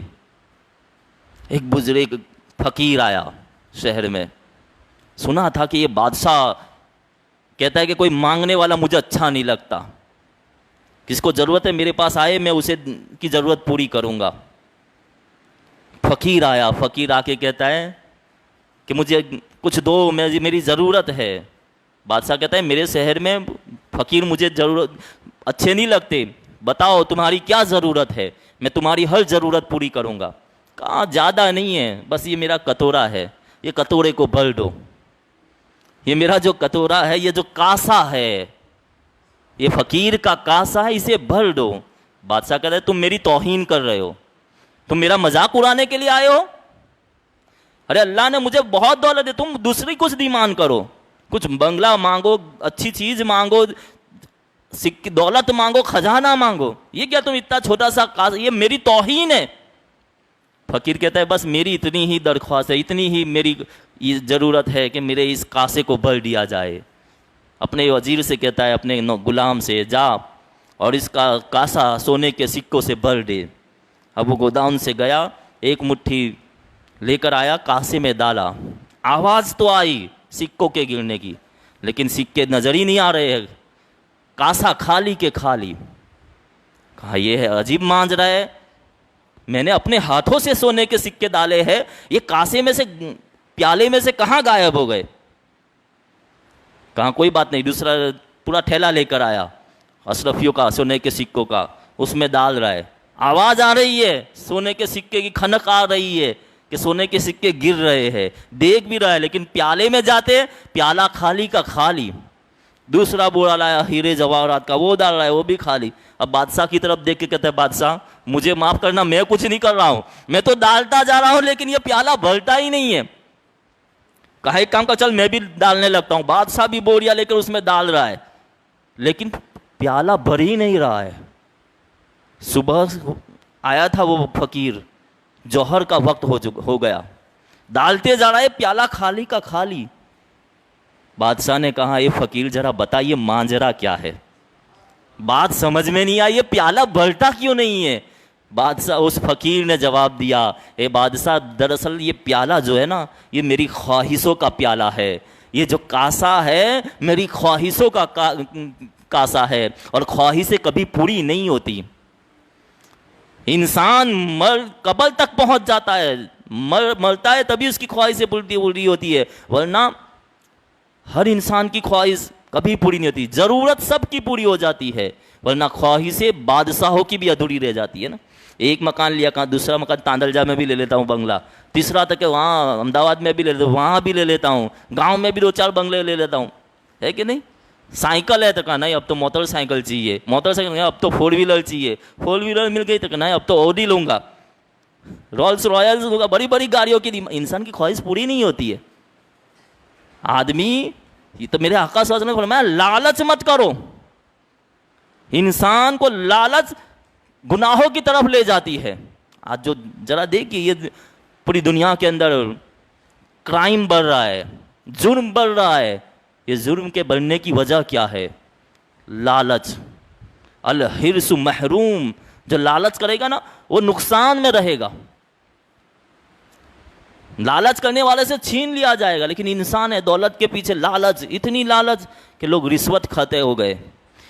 ایک بزرگ فقیر آیا شہر میں، سنا تھا کہ یہ بادشاہ کہتا ہے کہ کوئی مانگنے والا مجھے اچھا نہیں لگتا، کس کو ضرورت ہے میرے پاس آئے، میں اسے کی ضرورت پوری کروں گا. فقیر آیا، فقیر آ کے کہتا ہے کہ مجھے کچھ دو، میری ضرورت ہے. بادشاہ کہتا ہے میرے شہر میں فقیر مجھے ضرورت اچھے نہیں لگتے، بتاؤ تمہاری کیا ضرورت ہے، میں تمہاری ہر ضرورت پوری کروں گا. کہا زیادہ نہیں ہے، بس یہ میرا کٹورا ہے، یہ کٹورے کو بھر دو. یہ میرا جو کٹورا ہے، یہ جو کاسا ہے، یہ فقیر کا کاسا ہے، اسے بھر دو. بادشاہ کہتا ہے تم میری توہین کر رہے ہو، تم میرا مذاق اڑانے کے لیے آئے ہو. ارے اللہ نے مجھے بہت دولت دی، تم دوسری کچھ ڈیمانڈ کرو، کچھ بنگلہ مانگو، اچھی چیز مانگو، دولت مانگو، خزانہ مانگو. یہ کیا تم اتنا چھوٹا سا کاسا، یہ میری توہین ہے. فقیر کہتا ہے بس میری اتنی ہی درخواست ہے، اتنی ہی میری ضرورت ہے کہ میرے اس کاسے کو بھر دیا جائے. اپنے وزیر سے کہتا ہے، اپنے غلام سے، جا اور اس کا کاسا سونے کے سکوں سے بھر دے. اب وہ گوداؤن سے گیا، ایک مٹھی لے کر آیا، کاسے میں ڈالا. آواز تو آئی سکوں کے گرنے کی، لیکن سکے نظر ہی نہیں آ رہے ہیں، کاسا خالی کے خالی. کہا یہ ہے عجیب مانج رہا ہے، میں نے اپنے ہاتھوں سے سونے کے سکے ڈالے ہیں، یہ کاسے میں سے، پیالے میں سے کہاں غائب ہو گئے. کہاں کوئی بات نہیں، دوسرا پورا ٹھیلا لے کر آیا اشرفیوں کا، سونے کے سکوں کا، اس میں ڈال رہا ہے. آواز آ رہی ہے، سونے کے سکے کی کھنک آ رہی ہے کہ سونے کے سکے گر رہے ہیں، دیکھ بھی رہا ہے، لیکن پیالے میں جاتے پیالہ خالی کا خالی. دوسرا بوڑا لایا ہیرے جواہرات کا، وہ ڈال رہا ہے، وہ بھی خالی. اب بادشاہ کی طرف دیکھ کے کہتا ہے بادشاہ مجھے معاف کرنا، میں کچھ نہیں کر رہا ہوں، میں تو ڈالتا جا رہا ہوں لیکن یہ پیالہ بھرتا ہی نہیں ہے. کہا ایک کام کا، چل میں بھی ڈالنے لگتا ہوں. بادشاہ بھی بوریا لے کر اس میں ڈال رہا ہے، لیکن پیالہ بھر ہی نہیں رہا ہے. صبح آیا تھا وہ فقیر، جوہر کا وقت ہو گیا، ڈالتے جا رہا ہے، پیالہ خالی کا خالی. بادشاہ نے کہا یہ فقیر ذرا بتا یہ ماجرا کیا ہے. بات سمجھ میں نہیں آئی، یہ پیالہ بھرتا کیوں نہیں ہے. بادشاہ، اس فقیر نے جواب دیا اے بادشاہ دراصل یہ پیالہ جو ہے نا، یہ میری خواہشوں کا پیالہ ہے، یہ جو کاسا ہے میری خواہشوں کا کاسا ہے، اور خواہشیں کبھی پوری نہیں ہوتی. انسان قبر تک پہنچ جاتا ہے، مرتا ہے تبھی اس کی خواہشیں پوری ہوتی ہے، ورنہ ہر انسان کی خواہش کبھی پوری نہیں ہوتی. ضرورت سب کی پوری ہو جاتی ہے، ورنہ خواہشیں بادشاہوں کی بھی ادھوری رہ جاتی ہے نا. ایک مکان لیا، کہاں دوسرا مکان تاندلجا میں بھی لے لیتا ہوں بنگلہ، تیسرا تک وہاں احمدآباد میں بھی لے لیتا ہوں، وہاں بھی لے لیتا ہوں، گاؤں میں بھی 2-4 بنگلے لے لیتا ہوں، ہے کہ نہیں. سائیکل ہے تو کہا نہیں اب تو موٹر سائیکل چاہیے، موٹر سائیکل اب تو 4 ویلر چاہیے، 4 ویلر مل گئی تو کہا نہیں اب تو اوڈی لوں گا، رولس رائلز لوں گا، بڑی بڑی گاڑیوں کی. انسان کی خواہش پوری نہیں ہوتی ہے. آدمی، یہ تو میرے آقا صلی اللہ علیہ وسلم نے فرمایا لالچ مت کرو. انسان کو لالچ گناہوں کی طرف لے جاتی ہے. آج جو ذرا دیکھیے یہ پوری دنیا کے اندر کرائم بڑھ رہا ہے، جرم بڑھ رہا ہے. یہ جرم کے بڑھنے کی وجہ کیا ہے؟ لالچ. الحرص محروم، جو لالچ کرے گا نا وہ نقصان میں رہے گا. لالچ کرنے والے سے چھین لیا جائے گا، لیکن انسان ہے دولت کے پیچھے لالچ، اتنی لالچ کہ لوگ رشوت کھاتے ہو گئے۔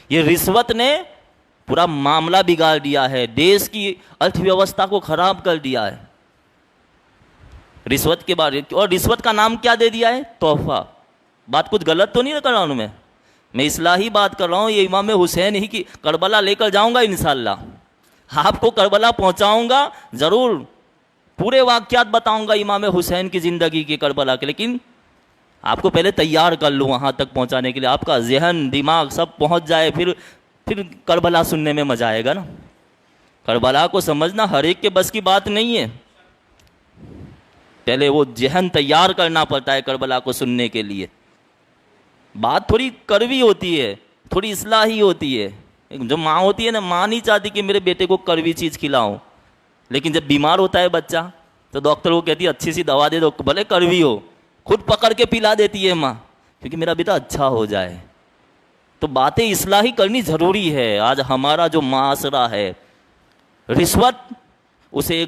یہ رشوت نے پورا معاملہ بگاڑ دیا ہے، دیش کی ارتھ ویوستھا کو خراب کر دیا ہے رشوت کے بارے۔ اور رشوت کا نام کیا دے دیا ہے؟ تحفہ۔ بات کچھ غلط تو نہیں کر رہا ہوں میں اصلاحی بات کر رہا ہوں۔ یہ امام حسین ہی کی کربلا لے کر جاؤں گا انشاءاللہ، آپ کو کربلا پہنچاؤں گا ضرور، پورے واقعات بتاؤں گا امام حسین کی زندگی کے، کربلا کے، لیکن آپ کو پہلے تیار کر لوں وہاں تک پہنچانے کے لیے، آپ کا ذہن دماغ سب پہنچ جائے، پھر کربلا سننے میں مزہ آئے گا نا۔ کربلا کو سمجھنا ہر ایک کے بس کی بات نہیں ہے، پہلے وہ ذہن تیار کرنا پڑتا ہے کربلا کو سننے کے لیے۔ بات تھوڑی کڑوی ہوتی ہے، تھوڑی اصلاحی ہوتی ہے۔ جو ماں ہوتی ہے نا، ماں نہیں چاہتی کہ میرے بیٹے کو کڑوی چیز کھلاؤں، لیکن جب بیمار ہوتا ہے بچہ تو ڈاکٹر کو کہتی ہے اچھی سی دوا دے دو، بھلے کڑوی ہو، خود پکڑ کے پلا دیتی ہے ماں، کیونکہ میرا بیٹا اچھا ہو جائے۔ تو باتیں اصلاحی کرنی ضروری ہے۔ آج ہمارا جو معاشرہ ہے، رشوت اسے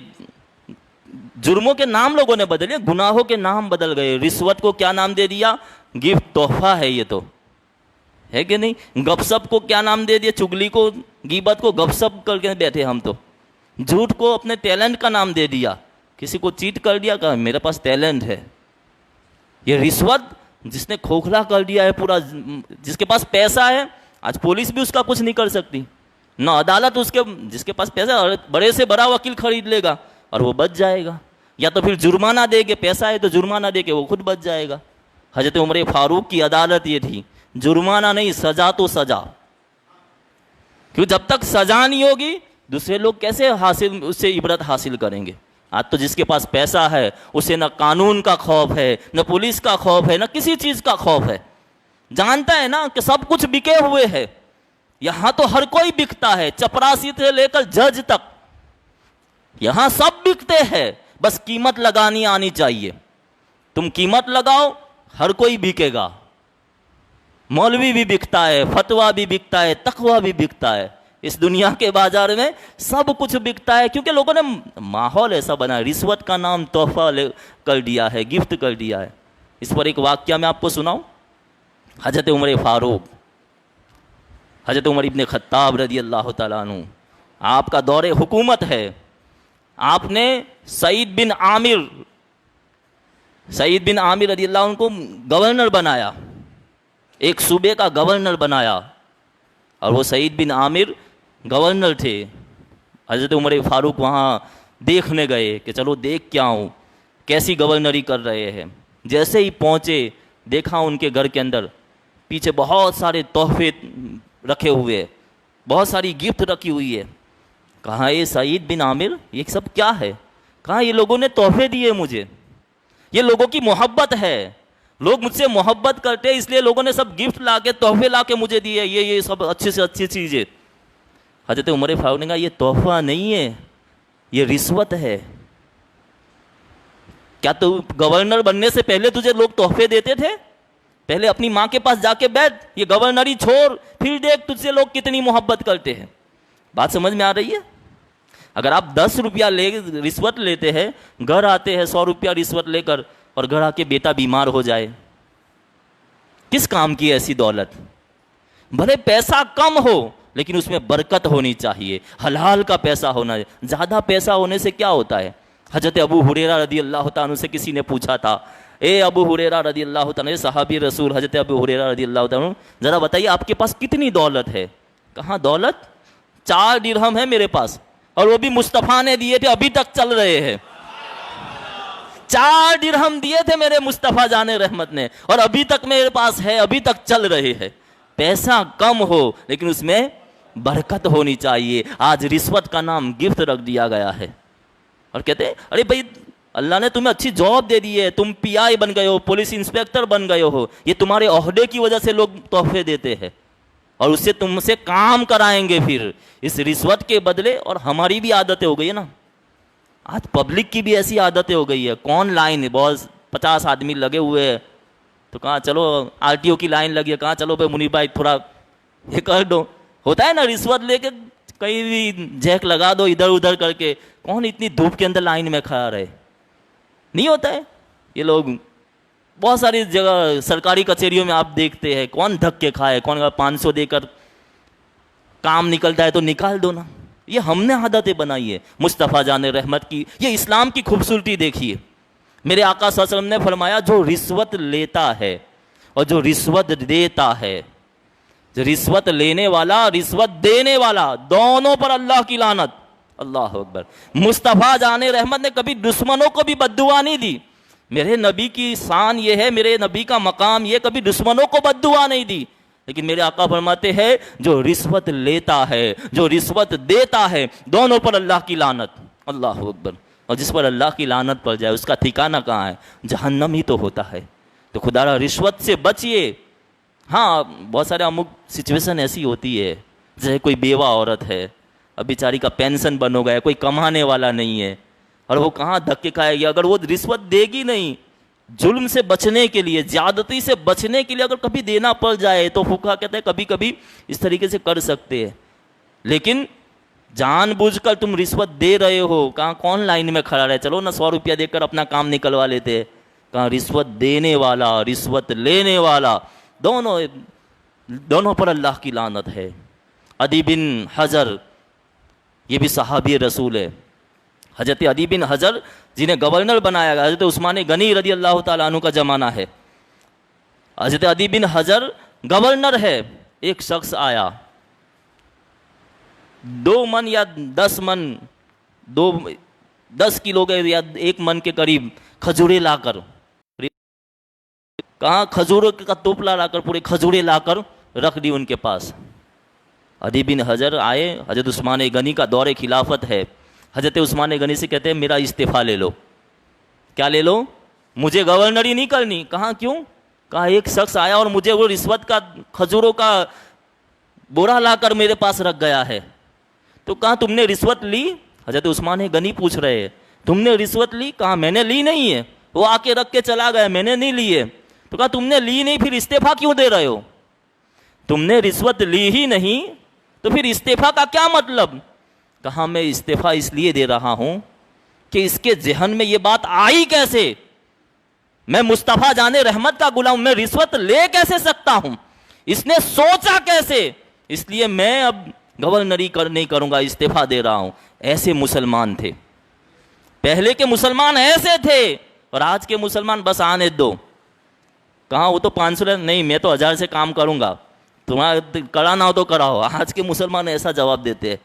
جرموں کے نام لوگوں نے بدلے، گناہوں کے نام بدل گئے۔ رشوت کو کیا نام دے دیا؟ گفٹ، تحفہ ہے یہ تو، ہے کہ نہیں؟ گپ سپ کو کیا نام دے دیا؟ چگلی کو، غیبت کو گپ سپ کر کے بیٹھے ہم تو۔ جھوٹ کو اپنے ٹیلنٹ کا نام دے دیا، کسی کو چیٹ کر دیا، کہا میرے پاس ٹیلنٹ ہے۔ یہ رشوت جس نے کھوکھلا کر دیا ہے پورا، جس کے پاس پیسہ ہے، آج پولیس بھی اس کا کچھ نہیں کر سکتی، نہ عدالت اس کے، جس کے پاس پیسہ ہے بڑے سے بڑا وکیل خرید لے گا اور وہ بچ جائے گا، یا تو پھر جرمانہ دے کے، پیسہ ہے تو جرمانہ دے کے وہ خود بچ جائے گا۔ حضرت عمر فاروق کی عدالت یہ تھی، جرمانہ نہیں، سزا تو سزا، کیوں جب تک سزا نہیں ہوگی دوسرے لوگ کیسے اس سے عبرت حاصل کریں گے؟ آج تو جس کے پاس پیسہ ہے اسے نہ قانون کا خوف ہے، نہ پولیس کا خوف ہے، نہ کسی چیز کا خوف ہے، جانتا ہے نا کہ سب کچھ بکے ہوئے ہے۔ یہاں تو ہر کوئی بکتا ہے، چپراسی سے لے کر جج تک، یہاں سب بکتے ہیں، بس قیمت لگانی آنی چاہیے۔ تم قیمت لگاؤ، ہر کوئی بکے گا، مولوی بھی بکتا ہے، فتویٰ بھی بکتا ہے، تقویٰ بھی بکتا ہے۔ اس دنیا کے بازار میں سب کچھ بکتا ہے، کیونکہ لوگوں نے ماحول ایسا بنا ہے، رشوت کا نام تحفہ کر دیا ہے، گفٹ کر دیا ہے۔ اس پر ایک واقعہ میں آپ کو سناؤں۔ حضرت عمر فاروق، حضرت عمر ابن خطاب رضی اللہ تعالیٰ عنہ، آپ کا دور حکومت ہے، آپ نے سعید بن عامر رضی اللہ عنہ کو گورنر بنایا، ایک صوبے کا گورنر بنایا، اور وہ سعید بن عامر گورنر تھے۔ حضرت عمر فاروق وہاں دیکھنے گئے کہ چلو دیکھ کے آؤں کیسی گورنری کر رہے ہیں۔ جیسے ہی پہنچے دیکھا ان کے گھر کے اندر پیچھے بہت سارے تحفے رکھے ہوئے، بہت ساری گفٹ رکھی ہوئی ہے۔ کہا یہ سعید بن عامر یہ سب کیا ہے؟ کہا یہ لوگوں نے تحفے دیے مجھے، یہ لوگوں کی محبت ہے، لوگ مجھ سے محبت کرتے ہیں، اس لیے لوگوں نے سب گفٹ لا کے، تحفے لا کے مجھے دیے، یہ سب اچھے سے اچھی چیزیں۔ حضرت عمر فاروق نے کہا یہ تحفہ نہیں ہے، یہ رشوت ہے۔ کیا تو گورنر بننے سے پہلے تجھے لوگ تحفے دیتے تھے؟ پہلے اپنی ماں کے پاس جا کے بیٹھ، یہ گورنری چھوڑ، پھر دیکھ تجھ سے لوگ کتنی محبت کرتے ہیں۔ بات سمجھ میں آ رہی ہے؟ اگر آپ 10 روپیہ رشوت لیتے ہیں، گھر آتے ہیں 100 روپیہ رشوت لے کر، اور گھر آ کے بیٹا بیمار ہو جائے، کس کام کی ایسی دولت؟ بھلے پیسہ کم ہو لیکن اس میں برکت ہونی چاہیے، حلال کا پیسہ ہونا ہے۔ زیادہ پیسہ ہونے سے کیا ہوتا ہے؟ حضرت ابو ہریرہ رضی اللہ تعالیٰ عنہ سے کسی نے پوچھا تھا، اے ابو ہریرہ رضی اللہ تعالیٰ عنہ، صحابی رسول حضرت ابو ہریرہ رضی اللہ تعالیٰ عنہ، ذرا بتائیے آپ کے پاس کتنی دولت ہے؟ کہاں دولت؟ 4 درہم ہے میرے پاس، اور وہ بھی مصطفیٰ نے دیے تھے، ابھی تک چل رہے ہیں۔ 4 درہم دیے تھے میرے مصطفیٰ جان رحمت نے، اور ابھی تک میرے پاس ہے، ابھی تک چل رہے ہیں۔ پیسہ کم ہو لیکن اس میں برکت ہونی چاہیے۔ آج رشوت کا نام گفٹ رکھ دیا گیا ہے، اور کہتے ہیں ارے بھائی اللہ نے تمہیں اچھی جاب دے دی ہے، تم PI بن گئے ہو، پولیس انسپیکٹر بن گئے ہو، یہ تمہارے عہدے کی وجہ سے لوگ تحفے دیتے ہیں، اور اس سے تم سے کام کرائیں گے پھر اس رشوت کے بدلے۔ اور ہماری بھی عادتیں ہو گئی ہے نا، آج پبلک کی بھی ایسی عادتیں ہو گئی ہے، کون لائن ہے، بہت 50 آدمی لگے ہوئے ہیں، تو کہاں چلو RTO کی لائن لگی ہے، کہاں چلو بھائی منی بھائی تھوڑا یہ کر دو، ہوتا ہے نا، رشوت لے کے کہیں بھی جیک لگا دو ادھر ادھر کر کے، کون اتنی دھوپ کے اندر لائن میں کھڑا رہے؟ نہیں ہوتا ہے. یہ لوگ بہت ساری جگہ سرکاری کچہریوں میں آپ دیکھتے ہیں کون دھکے کھائے, کون 500 دے کر کام نکلتا ہے تو نکال دو نا. یہ ہم نے عادتیں بنائی ہے. مصطفیٰ جان رحمت کی یہ اسلام کی خوبصورتی دیکھیے. میرے آقا صلی اللہ علیہ وسلم نے فرمایا جو رشوت لیتا ہے اور جو رشوت دیتا ہے, جو رشوت لینے والا رشوت دینے والا, دونوں پر اللہ کی لعنت. اللہ اکبر. مصطفیٰ جان رحمت نے کبھی دشمنوں کو بھی بد دعا نہیں دی. میرے نبی کی شان یہ ہے, میرے نبی کا مقام یہ, کبھی دشمنوں کو بد دعا نہیں دی. لیکن میرے آقا فرماتے ہیں جو رشوت لیتا ہے جو رشوت دیتا ہے دونوں پر اللہ کی لعنت. اللہ اکبر. اور جس پر اللہ کی لعنت پڑ جائے اس کا ٹھکانہ کہاں ہے؟ جہنم ہی تو ہوتا ہے. تو خدا را رشوت سے بچیے. ہاں بہت سارے امک سچویشن ایسی ہوتی ہے جیسے کوئی بیوہ عورت ہے, اب بیچاری کا پینشن بن ہو گیا, کوئی کمانے والا نہیں ہے اور وہ کہاں دھکے کھائے گی. اگر وہ رشوت دے گی نہیں, ظلم سے بچنے کے لیے, زیادتی سے بچنے کے لیے اگر کبھی دینا پڑ جائے تو فقہا کہتے ہیں کبھی کبھی اس طریقے سے کر سکتے ہیں. لیکن جان بوجھ کر تم رشوت دے رہے ہو, کہاں کون لائن میں کھڑا رہے, چلو نا 100 روپیہ دے کر اپنا کام نکلوا لیتے ہیں. کہاں رشوت دینے والا رشوت لینے والا دونوں پر اللہ کی لعنت ہے. عدی بن حجر یہ بھی صحابی رسول ہے. حضرت عدی بن حجر جنہیں گورنر بنایا گیا, حضرت عثمان غنی رضی اللہ تعالیٰ عنہ کا زمانہ ہے. حضرت عدی بن حجر گورنر ہے. ایک شخص آیا 2 من یا 10 من 10 کلو کے یا 1 من کے قریب کھجورے لا کر, کہاں کھجوروں کا توپلا لا کر, پورے کھجورے لا کر رکھ دی ان کے پاس. عدی بن حجر آئے, حضرت عثمان غنی کا دور خلافت ہے. حضرت عثمان غنی سے کہتے ہیں میرا استعفیٰ لے لو. کیا لے لو؟ مجھے گورنری نہیں کرنی. کہاں کیوں؟ کہا ایک شخص آیا اور مجھے وہ رشوت کا کھجوروں کا بورا لا کر میرے پاس رکھ گیا ہے. تو کہا تم نے رشوت لی؟ حضرت عثمان غنی پوچھ رہے ہیں تم نے رشوت لی؟ کہا میں نے لی نہیں ہے. وہ آ کے رکھ کے چلا گیا, میں نے نہیں لی ہے. تو کہا تم نے لی نہیں پھر استعفیٰ کیوں دے رہے ہو؟ تم نے رشوت لی ہی نہیں تو پھر استعفیٰ کا کیا مطلب؟ کہا میں استعفیٰ اس لیے دے رہا ہوں کہ اس کے ذہن میں یہ بات آئی کیسے, میں مصطفیٰ جان رحمت کا غلام, میں رشوت لے کیسے سکتا ہوں, اس نے سوچا کیسے, اس لیے میں اب گورنری نہیں کروں گا, استعفیٰ دے رہا ہوں. ایسے مسلمان تھے پہلے کے مسلمان, ایسے تھے. اور آج کے مسلمان بس آنے دو, کہاں وہ تو 500 نہیں, میں تو 1000 سے کام کروں گا, تمہارا کرانا ہو تو کراؤ. آج کے مسلمان ایسا جواب دیتے ہیں.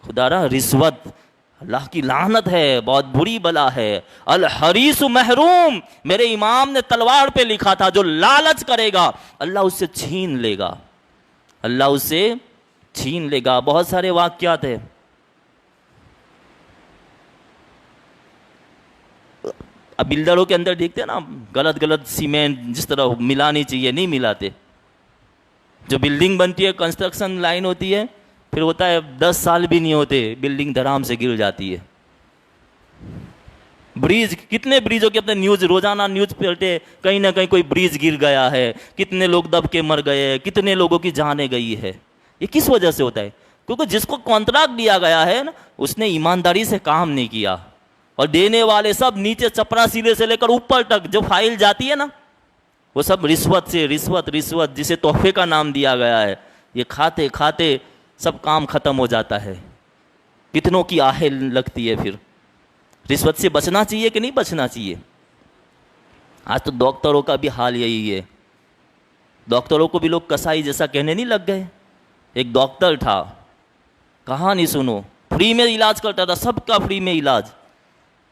خدا را رشوت اللہ کی لعنت ہے, بہت بری بلا ہے. الحریص محروم, میرے امام نے تلوار پہ لکھا تھا جو لالچ کرے گا اللہ اس سے چھین لے گا, اللہ اس سے چھین لے گا. بہت سارے واقعات ہیں. اب بلڈروں کے اندر دیکھتے ہیں نا, غلط سیمنٹ جس طرح ملانی چاہیے نہیں ملاتے. جو بلڈنگ بنتی ہے, کنسٹرکشن لائن ہوتی ہے, پھر ہوتا ہے 10 سال بھی نہیں ہوتے بلڈنگ دھڑام سے گر جاتی ہے. بریج, کتنے بریجوں کے اپنے نیوز روزانہ نیوز پڑھتے, کہیں نہ کہیں کوئی بریج گر گیا ہے, کتنے لوگ دب کے مر گئے, کتنے لوگوں کی جانیں گئی ہے. یہ کس وجہ سے ہوتا ہے؟ کیونکہ جس کو کانٹریکٹ دیا گیا ہے نا اس نے ایمانداری سے کام نہیں کیا, اور دینے والے سب نیچے چپرا سیلے سے لے کر اوپر تک جو فائل جاتی ہے نا وہ سب رشوت سے رشوت جسے تحفے کا نام دیا گیا ہے, یہ کھاتے کھاتے سب کام ختم ہو جاتا ہے. کتنوں کی آہیں لگتی ہے. پھر رشوت سے بچنا چاہیے کہ نہیں بچنا چاہیے؟ آج تو ڈاکٹروں کا بھی حال یہی ہے. ڈاکٹروں کو بھی لوگ کسائی جیسا کہنے نہیں لگ گئے. ایک ڈاکٹر تھا, کہانی سنو, فری میں علاج کرتا تھا, سب کا فری میں علاج.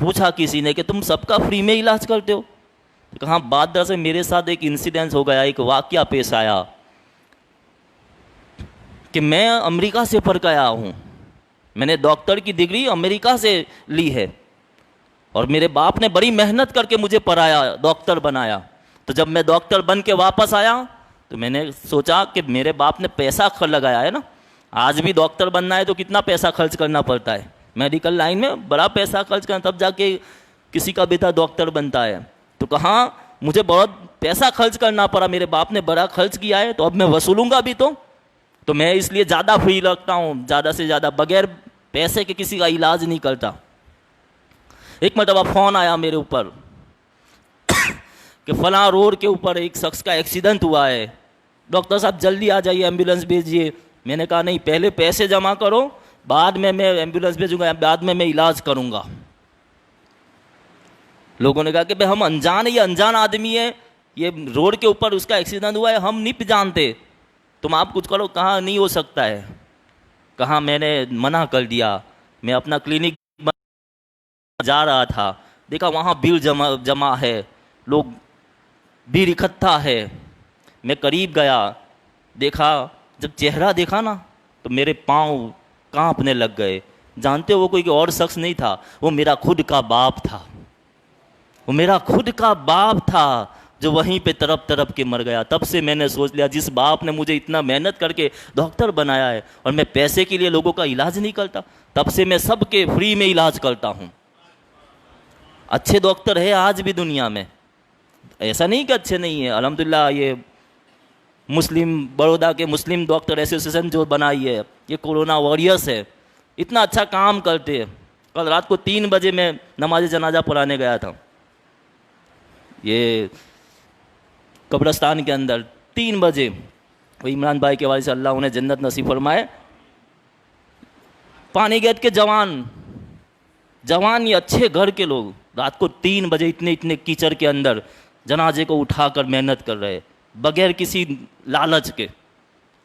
پوچھا کسی نے کہ تم سب کا فری میں علاج کرتے ہو؟ کہاں بات دراصل میرے ساتھ ایک انسیڈنس ہو گیا, ایک واقعہ پیش آیا کہ میں امریکہ سے پڑھ کے آیا ہوں, میں نے ڈاکٹر کی ڈگری امریکہ سے لی ہے, اور میرے باپ نے بڑی محنت کر کے مجھے پڑھایا, ڈاکٹر بنایا. تو جب میں ڈاکٹر بن کے واپس آیا تو میں نے سوچا کہ میرے باپ نے پیسہ لگایا ہے نا, آج بھی ڈاکٹر بننا ہے تو کتنا پیسہ خرچ کرنا پڑتا ہے, میڈیکل لائن میں بڑا پیسہ خرچ کرنا, تب جا کے کسی کا بیٹا ڈاکٹر بنتا ہے. تو کہاں مجھے بہت پیسہ خرچ کرنا پڑا, میرے باپ نے بڑا خرچ کیا ہے تو اب میں وصولوں گا بھی. تو میں اس لیے زیادہ فری رکھتا ہوں, زیادہ سے زیادہ بغیر پیسے کے کسی کا علاج نہیں کرتا. ایک مرتبہ فون آیا میرے اوپر, کہ فلاں روڈ کے اوپر ایک شخص کا ایکسیڈنٹ ہوا ہے، ڈاکٹر صاحب جلدی آ جائیے، ایمبولینس بھیجیے۔ میں نے کہا نہیں، پہلے پیسے جمع کرو، بعد میں ایمبولینس بھیجوں گا، بعد میں علاج کروں گا۔ لوگوں نے کہا کہ بھائی ہم انجان ہے، یہ انجان آدمی ہے، یہ روڈ کے اوپر اس کا ایکسیڈنٹ ہوا ہے، ہم نہیں جانتے، تم آپ کچھ کرو۔ کہاں نہیں ہو سکتا ہے، کہاں میں نے منع کر دیا۔ میں اپنا کلینک جا رہا تھا، دیکھا وہاں بھیڑ جمع ہے، لوگ بھیڑ اکٹھا ہے۔ میں قریب گیا، دیکھا، جب چہرہ دیکھا نا تو میرے پاؤں کانپنے لگ گئے۔ جانتے ہو وہ کوئی اور شخص نہیں تھا، وہ میرا خود کا باپ تھا، وہ میرا خود کا باپ تھا جو وہیں پہ تڑپ تڑپ کے مر گیا۔ تب سے میں نے سوچ لیا جس باپ نے مجھے اتنا محنت کر کے ڈاکٹر بنایا ہے اور میں پیسے کے لیے لوگوں کا علاج نہیں کرتا، تب سے میں سب کے فری میں علاج کرتا ہوں۔ اچھے ڈاکٹر ہے آج بھی دنیا میں، ایسا نہیں کہ اچھے نہیں ہیں، الحمدللہ۔ یہ مسلم بڑودا کے مسلم ڈاکٹر ایسوسیشن جو بنائی ہے، یہ کورونا واریئرس ہے، اتنا اچھا کام کرتے ہیں۔ کل رات کو 3 بجے میں نماز جنازہ پڑھانے گیا تھا، یہ قبرستان کے اندر 3 بجے۔ وہ عمران بھائی کے والد سے اللہ انہیں جنت نصیب فرمائے، پانی گیٹ کے جوان یہ اچھے گھر کے لوگ رات کو 3 بجے اتنے کیچڑ کے اندر جنازے کو اٹھا کر محنت کر رہے بغیر کسی لالچ کے۔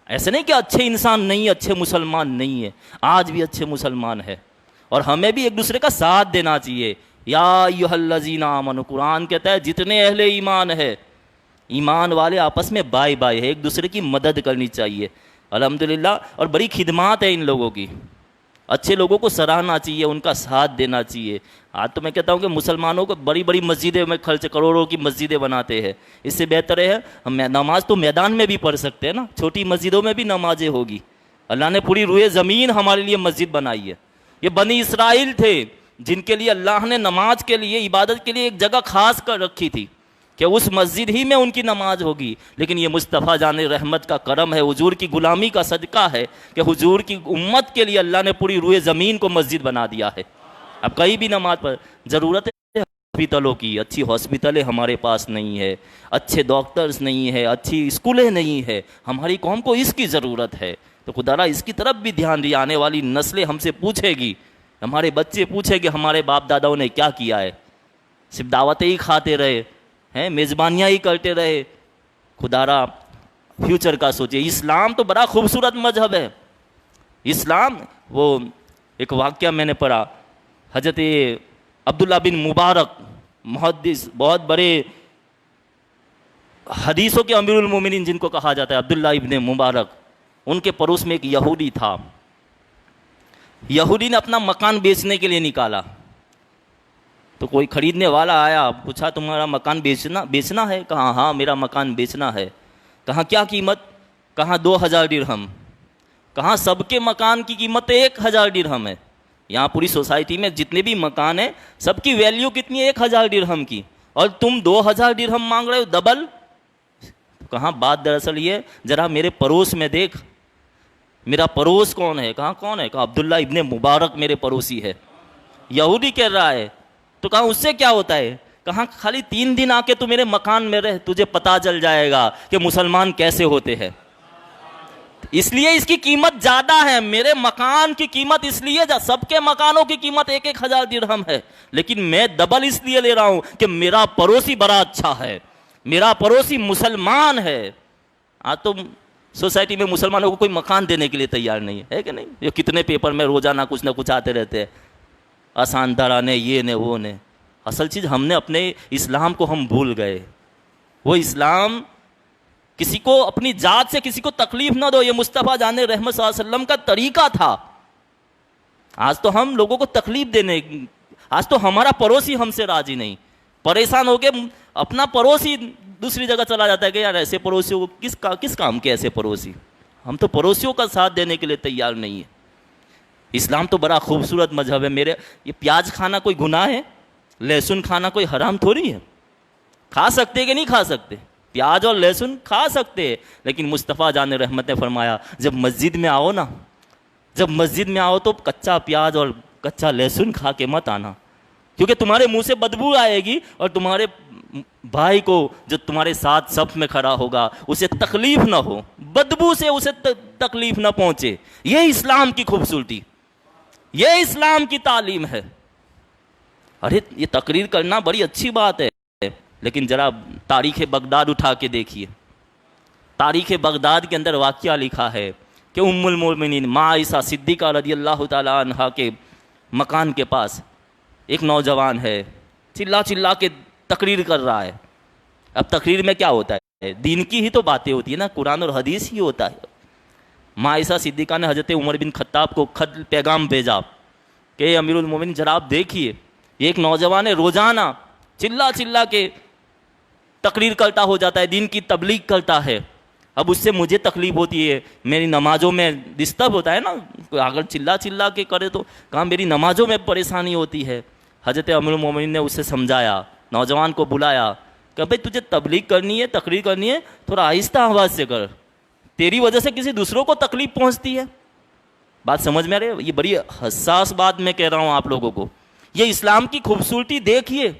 ایسے نہیں کہ اچھے انسان نہیں، اچھے مسلمان نہیں ہیں، آج بھی اچھے مسلمان ہیں، اور ہمیں بھی ایک دوسرے کا ساتھ دینا چاہیے۔ یا ایھا الذین آمنوا، قرآن کہتا ہے جتنے اہل ایمان ہے، ایمان والے آپس میں بائی بائی ہے، ایک دوسرے کی مدد کرنی چاہیے الحمدللہ۔ اور بڑی خدمات ہے ان لوگوں کی، اچھے لوگوں کو سراہنا چاہیے، ان کا ساتھ دینا چاہیے۔ آج تو میں کہتا ہوں کہ مسلمانوں کو بڑی بڑی مسجدیں میں خرچ، کروڑوں کی مسجدیں بناتے ہیں، اس سے بہتر ہے ہم نماز تو میدان میں بھی پڑھ سکتے ہیں نا، چھوٹی مسجدوں میں بھی نمازیں ہوگی۔ اللہ نے پوری روئے زمین ہمارے لیے مسجد بنائی ہے۔ یہ بنی اسرائیل تھے جن کے لیے اللہ نے نماز کے لیے، عبادت کے لیے ایک جگہ خاص کر رکھی تھی کہ اس مسجد ہی میں ان کی نماز ہوگی، لیکن یہ مصطفیٰ جان رحمت کا کرم ہے، حضور کی غلامی کا صدقہ ہے کہ حضور کی امت کے لیے اللہ نے پوری روئے زمین کو مسجد بنا دیا ہے۔ اب کہیں بھی نماز پر ضرورت ہے ہاسپٹلوں کی، اچھی ہاسپٹلیں ہمارے پاس نہیں ہے، اچھے ڈاکٹرز نہیں ہے، اچھی اسکولیں نہیں ہے، ہماری قوم کو اس کی ضرورت ہے۔ تو خدا را اس کی طرف بھی دھیان دیا، آنے والی نسلیں ہم سے پوچھے گی، ہمارے بچے پوچھیں گے ہمارے باپ داداؤں نے کیا کیا ہے، صرف دعوتیں ہی کھاتے رہے ہیں، میزبانیاں ہی کرتے رہے۔ خدا را فیوچر کا سوچے۔ اسلام تو بڑا خوبصورت مذہب ہے اسلام۔ وہ ایک واقعہ میں نے پڑھا، حضرت عبداللہ بن مبارک محدث، بہت بڑے حدیثوں کے امیر المومنین جن کو کہا جاتا ہے، عبداللہ ابن مبارک، ان کے پڑوس میں ایک یہودی تھا۔ یہودی نے اپنا مکان بیچنے کے لیے نکالا، تو کوئی خریدنے والا آیا، پوچھا تمہارا مکان بیچنا ہے؟ کہا ہاں میرا مکان بیچنا ہے۔ کہا کیا قیمت؟ کہا 2000 درہم۔ کہا سب کے مکان کی قیمت 1000 درہم ہے، یہاں پوری سوسائٹی میں جتنے بھی مکان ہیں سب کی ویلیو کتنی ہے؟ 1000 درہم کی، اور تم 2000 درہم مانگ رہے ہو، ڈبل۔ کہاں بات دراصل یہ، ذرا میرے پڑوس میں دیکھ، میرا پڑوس کون ہے؟ کہاں کون ہے؟ کہا عبداللہ ابن مبارک میرے پڑوسی ہے۔ یہودی کہہ رہا ہے، تو کہا اس سے کیا ہوتا ہے؟ کہاں خالی 3 دن آ کے تو میرے مکان میں رہ، تجھے پتا چل جائے گا کہ مسلمان کیسے ہوتے ہیں، اس لیے اس کی قیمت زیادہ ہے۔ میرے مکان کی قیمت اس لیے، سب کے مکانوں کی قیمت 1000 درہم ہے، لیکن میں ڈبل اس لیے لے رہا ہوں کہ میرا پڑوسی بڑا اچھا ہے، میرا پڑوسی مسلمان ہے۔ آج تو سوسائٹی میں مسلمانوں کو کوئی مکان دینے کے لیے تیار نہیں ہے کہ نہیں؟ یہ کتنے پیپر میں روزانہ کچھ نہ کچھ آتے رہتے ہیں، آسان درانے، یہ نے وہ نے۔ اصل چیز ہم نے اپنے اسلام کو ہم بھول گئے۔ وہ اسلام کسی کو اپنی ذات سے کسی کو تکلیف نہ دو، یہ مصطفیٰ جان رحمت صلی اللہ علیہ وسلم کا طریقہ تھا۔ آج تو ہم لوگوں کو تکلیف دینے، آج تو ہمارا پڑوسی ہم سے راضی نہیں، پریشان ہو کے اپنا پڑوسی دوسری جگہ چلا جاتا ہے کہ یار ایسے پڑوسیوں کو کس کام کے ایسے پڑوسی؟ ہم تو پڑوسیوں کا ساتھ دینے کے لیے تیار نہیں ہے۔ اسلام تو بڑا خوبصورت مذہب ہے میرے۔ یہ پیاز کھانا کوئی گناہ ہے؟ لہسن کھانا کوئی حرام تھوڑی ہے؟ کھا سکتے کہ نہیں کھا سکتے؟ پیاز اور لہسن کھا سکتے ہیں، لیکن مصطفیٰ جان رحمت نے فرمایا جب مسجد میں آؤ نا، جب مسجد میں آؤ تو کچا پیاز اور کچا لہسن کھا کے مت آنا، کیونکہ تمہارے منہ سے بدبو آئے گی اور تمہارے بھائی کو جو تمہارے ساتھ صف میں کھڑا ہوگا اسے تکلیف نہ ہو، بدبو سے اسے تکلیف نہ پہنچے. یہ اسلام کی خوبصورتی، یہ اسلام کی تعلیم ہے. ارے یہ تقریر کرنا بڑی اچھی بات ہے، لیکن ذرا تاریخ بغداد اٹھا کے دیکھیے. تاریخ بغداد کے اندر واقعہ لکھا ہے کہ ام المومنین ماں عائشہ صدیقہ رضی اللہ تعالی عنہا کے مکان کے پاس ایک نوجوان ہے، چلا چلا کے تقریر کر رہا ہے. اب تقریر میں کیا ہوتا ہے؟ دین کی ہی تو باتیں ہوتی ہیں نا، قرآن اور حدیث ہی ہوتا ہے. ماں عائشہ صدیقہ نے حضرت عمر بن خطاب کو خط پیغام بھیجا کہ امیر المومنین ذرا آپ دیکھیے، ایک نوجوان ہے روزانہ چلا چلا کے تقریر کرتا ہو جاتا ہے، دین کی تبلیغ کرتا ہے. اب اس سے مجھے تکلیف ہوتی ہے، میری نمازوں میں ڈسٹرب ہوتا ہے نا، اگر چلا چلا کے کرے تو کہاں میری نمازوں میں پریشانی ہوتی ہے. حضرت امیر المومنین نے اسے سمجھایا، نوجوان کو بلایا کہ بھائی تجھے تبلیغ کرنی ہے، تقریر کرنی ہے، تھوڑا آہستہ آواز سے کر، تیری وجہ سے کسی دوسروں کو تکلیف پہنچتی ہے. بات سمجھ میں آ رہی ہے؟ یہ بڑی حساس بات میں کہہ رہا ہوں آپ لوگوں کو. یہ اسلام کی خوبصورتی دیکھیے.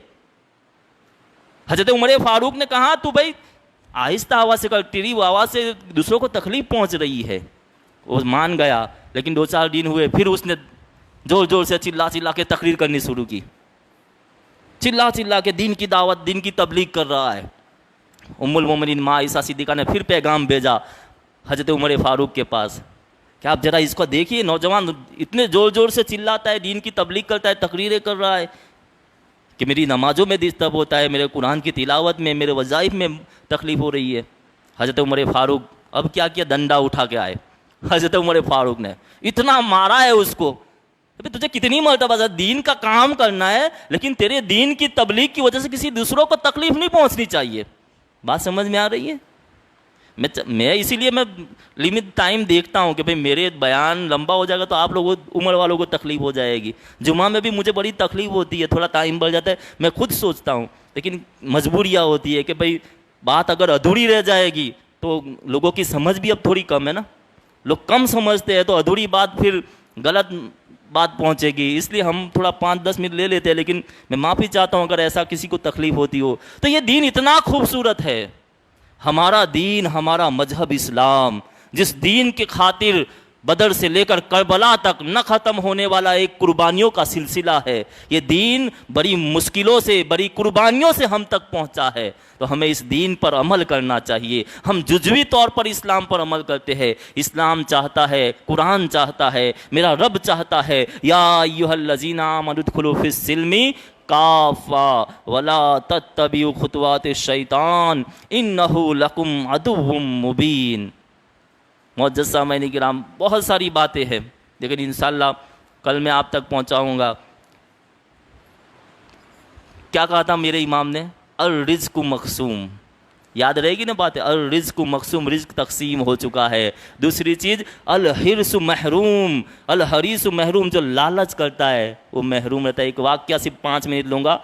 حضرت عمر فاروق نے کہا تو بھائی آہستہ آواز سے کر، تیری آواز سے دوسروں کو تکلیف پہنچ رہی ہے. وہ مان گیا، لیکن 2-4 دن ہوئے پھر اس نے زور زور سے چلا چلا کے تقریر کرنی شروع کی، چلا چلا کے دین کی دعوت، دین کی تبلیغ کر رہا ہے. ام المومنین ماں عائشہ صدیقہ نے پھر پیغام بھیجا حضرت عمر فاروق کے پاس کہ آپ ذرا اس کو دیکھیے، نوجوان اتنے زور زور سے چلاتا ہے، دین کی تبلیغ کرتا ہے، تقریریں کر رہا ہے کہ میری نمازوں میں ڈسٹرب ہوتا ہے، میرے قرآن کی تلاوت میں، میرے وظائف میں تکلیف ہو رہی ہے. حضرت عمر فاروق اب کیا کیا، ڈنڈا اٹھا کے آئے. حضرت عمر فاروق نے اتنا مارا ہے اس کو، تجھے کتنی مرتبہ دین کا کام کرنا ہے، لیکن تیرے دین کی تبلیغ کی وجہ سے کسی دوسروں کو تکلیف نہیں پہنچنی چاہیے. بات سمجھ میں آ رہی ہے؟ میں اسی لیے میں لمٹ ٹائم دیکھتا ہوں کہ بھئی میرے بیان لمبا ہو جائے گا تو آپ لوگوں عمر والوں کو تکلیف ہو جائے گی. جمعہ میں بھی مجھے بڑی تکلیف ہوتی ہے، تھوڑا ٹائم بڑھ جاتا ہے، میں خود سوچتا ہوں، لیکن مجبوریاں ہوتی ہے کہ بھئی بات اگر ادھوری رہ جائے گی تو لوگوں کی سمجھ بھی اب تھوڑی کم ہے نا، لوگ کم سمجھتے ہیں تو ادھوری بات پھر غلط بات پہنچے گی. اس لیے ہم تھوڑا 5-10 منٹ لے لیتے ہیں، لیکن میں معافی چاہتا ہوں اگر ایسا کسی کو تکلیف ہوتی ہو. تو یہ دین اتنا خوبصورت ہے، ہمارا دین، ہمارا مذہب اسلام، جس دین کی خاطر بدر سے لے کر کربلا تک نہ ختم ہونے والا ایک قربانیوں کا سلسلہ ہے. یہ دین بڑی مشکلوں سے، بڑی قربانیوں سے ہم تک پہنچا ہے، تو ہمیں اس دین پر عمل کرنا چاہیے. ہم جزوی طور پر اسلام پر عمل کرتے ہیں، اسلام چاہتا ہے، قرآن چاہتا ہے، میرا رب چاہتا ہے، یا ایھا الذین آمنوا ادخلوا فی السلم کافہ ولا تتبعوا خطوات الشیطان انہ لکم عدو مبین. معزز سامعین کرام، بہت ساری باتیں ہیں، لیکن انشاءاللہ کل میں آپ تک پہنچاؤں گا. کیا کہا تھا میرے امام نے؟ الرزق مقسوم. یاد رہے گی نا بات ہے، الرزق مقسوم، رزق تقسیم ہو چکا ہے. دوسری چیز الحرص محروم، الحریص محروم، جو لالچ کرتا ہے وہ محروم رہتا ہے. ایک واقعہ صرف 5 منٹ لوں گا.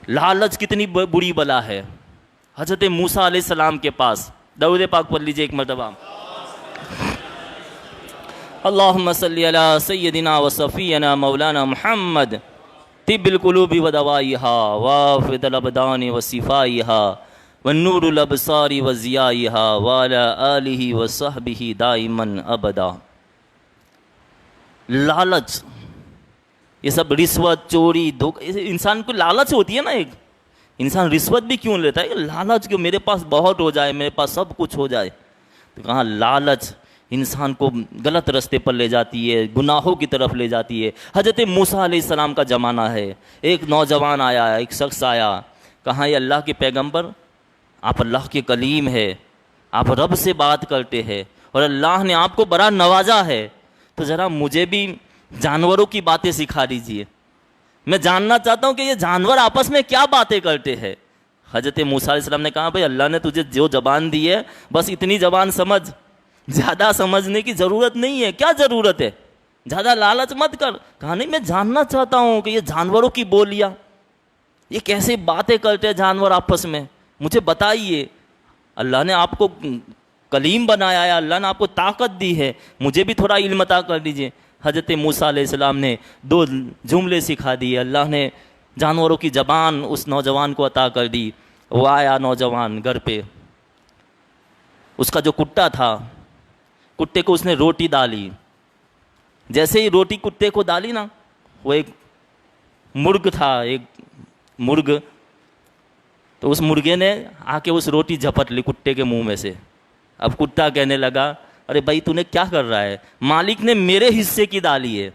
لالچ کتنی بری بلا ہے. حضرت موسیٰ علیہ السلام کے پاس درود پاک پڑھ لیجئے ایک مرتبہ. اللہم صلی علی سیدنا و صفینا مولانا محمد طب القلوب و دوائیہا وافد الابدان و صفائیہا والنور الابصار و ضیائیہا وعلی آلہ و صحبہ دائما ابدا. لالچ، یہ سب رشوت، چوری، انسان کو لالچ ہوتی ہے نا. ایک انسان رشوت بھی کیوں لیتا ہے؟ لالچ کہ میرے پاس بہت ہو جائے، میرے پاس سب کچھ ہو جائے. تو کہاں لالچ انسان کو غلط راستے پر لے جاتی ہے، گناہوں کی طرف لے جاتی ہے. حضرت موسیٰ علیہ السلام کا زمانہ ہے. ایک نوجوان آیا، ایک شخص آیا، کہاں یہ اللہ کے پیغمبر، آپ اللہ کے کلیم ہے، آپ رب سے بات کرتے ہیں اور اللہ نے آپ کو بڑا نوازا ہے، تو ذرا مجھے بھی جانوروں کی باتیں سکھا دیجیے. میں جاننا چاہتا ہوں کہ یہ جانور آپس میں کیا باتیں کرتے ہیں. حضرت موسیٰ علیہ السلام نے کہا بھائی اللہ نے تجھے جو زبان دی ہے بس اتنی زبان سمجھ، زیادہ سمجھنے کی ضرورت نہیں ہے. کیا ضرورت ہے؟ زیادہ لالچ مت کر. کہا نہیں، میں جاننا چاہتا ہوں کہ یہ جانوروں کی بولیاں، یہ کیسے باتیں کرتے ہیں جانور آپس میں، مجھے بتائیے. اللہ نے آپ کو کلیم بنایا ہے، اللہ نے آپ کو طاقت دی ہے، مجھے بھی تھوڑا علم عطا کر دیجیے. حضرت موسیٰ علیہ السلام نے 2 جملے سکھا دیے. اللہ نے جانوروں کی زبان اس نوجوان کو عطا کر دی. وہ آیا نوجوان گھر پہ, اس کا جو کتا تھا, کتے کو اس نے روٹی ڈالی. جیسے ہی روٹی کتے کو ڈالی نا, وہ ایک مرغ تھا, ایک مرغ, تو اس مرغے نے آ کے اس روٹی جھپٹ لی کتے کے منہ میں سے. اب کتا کہنے لگا, ارے بھائی تو نے کیا کر رہا ہے؟ مالک نے میرے حصے کی ڈالی ہے,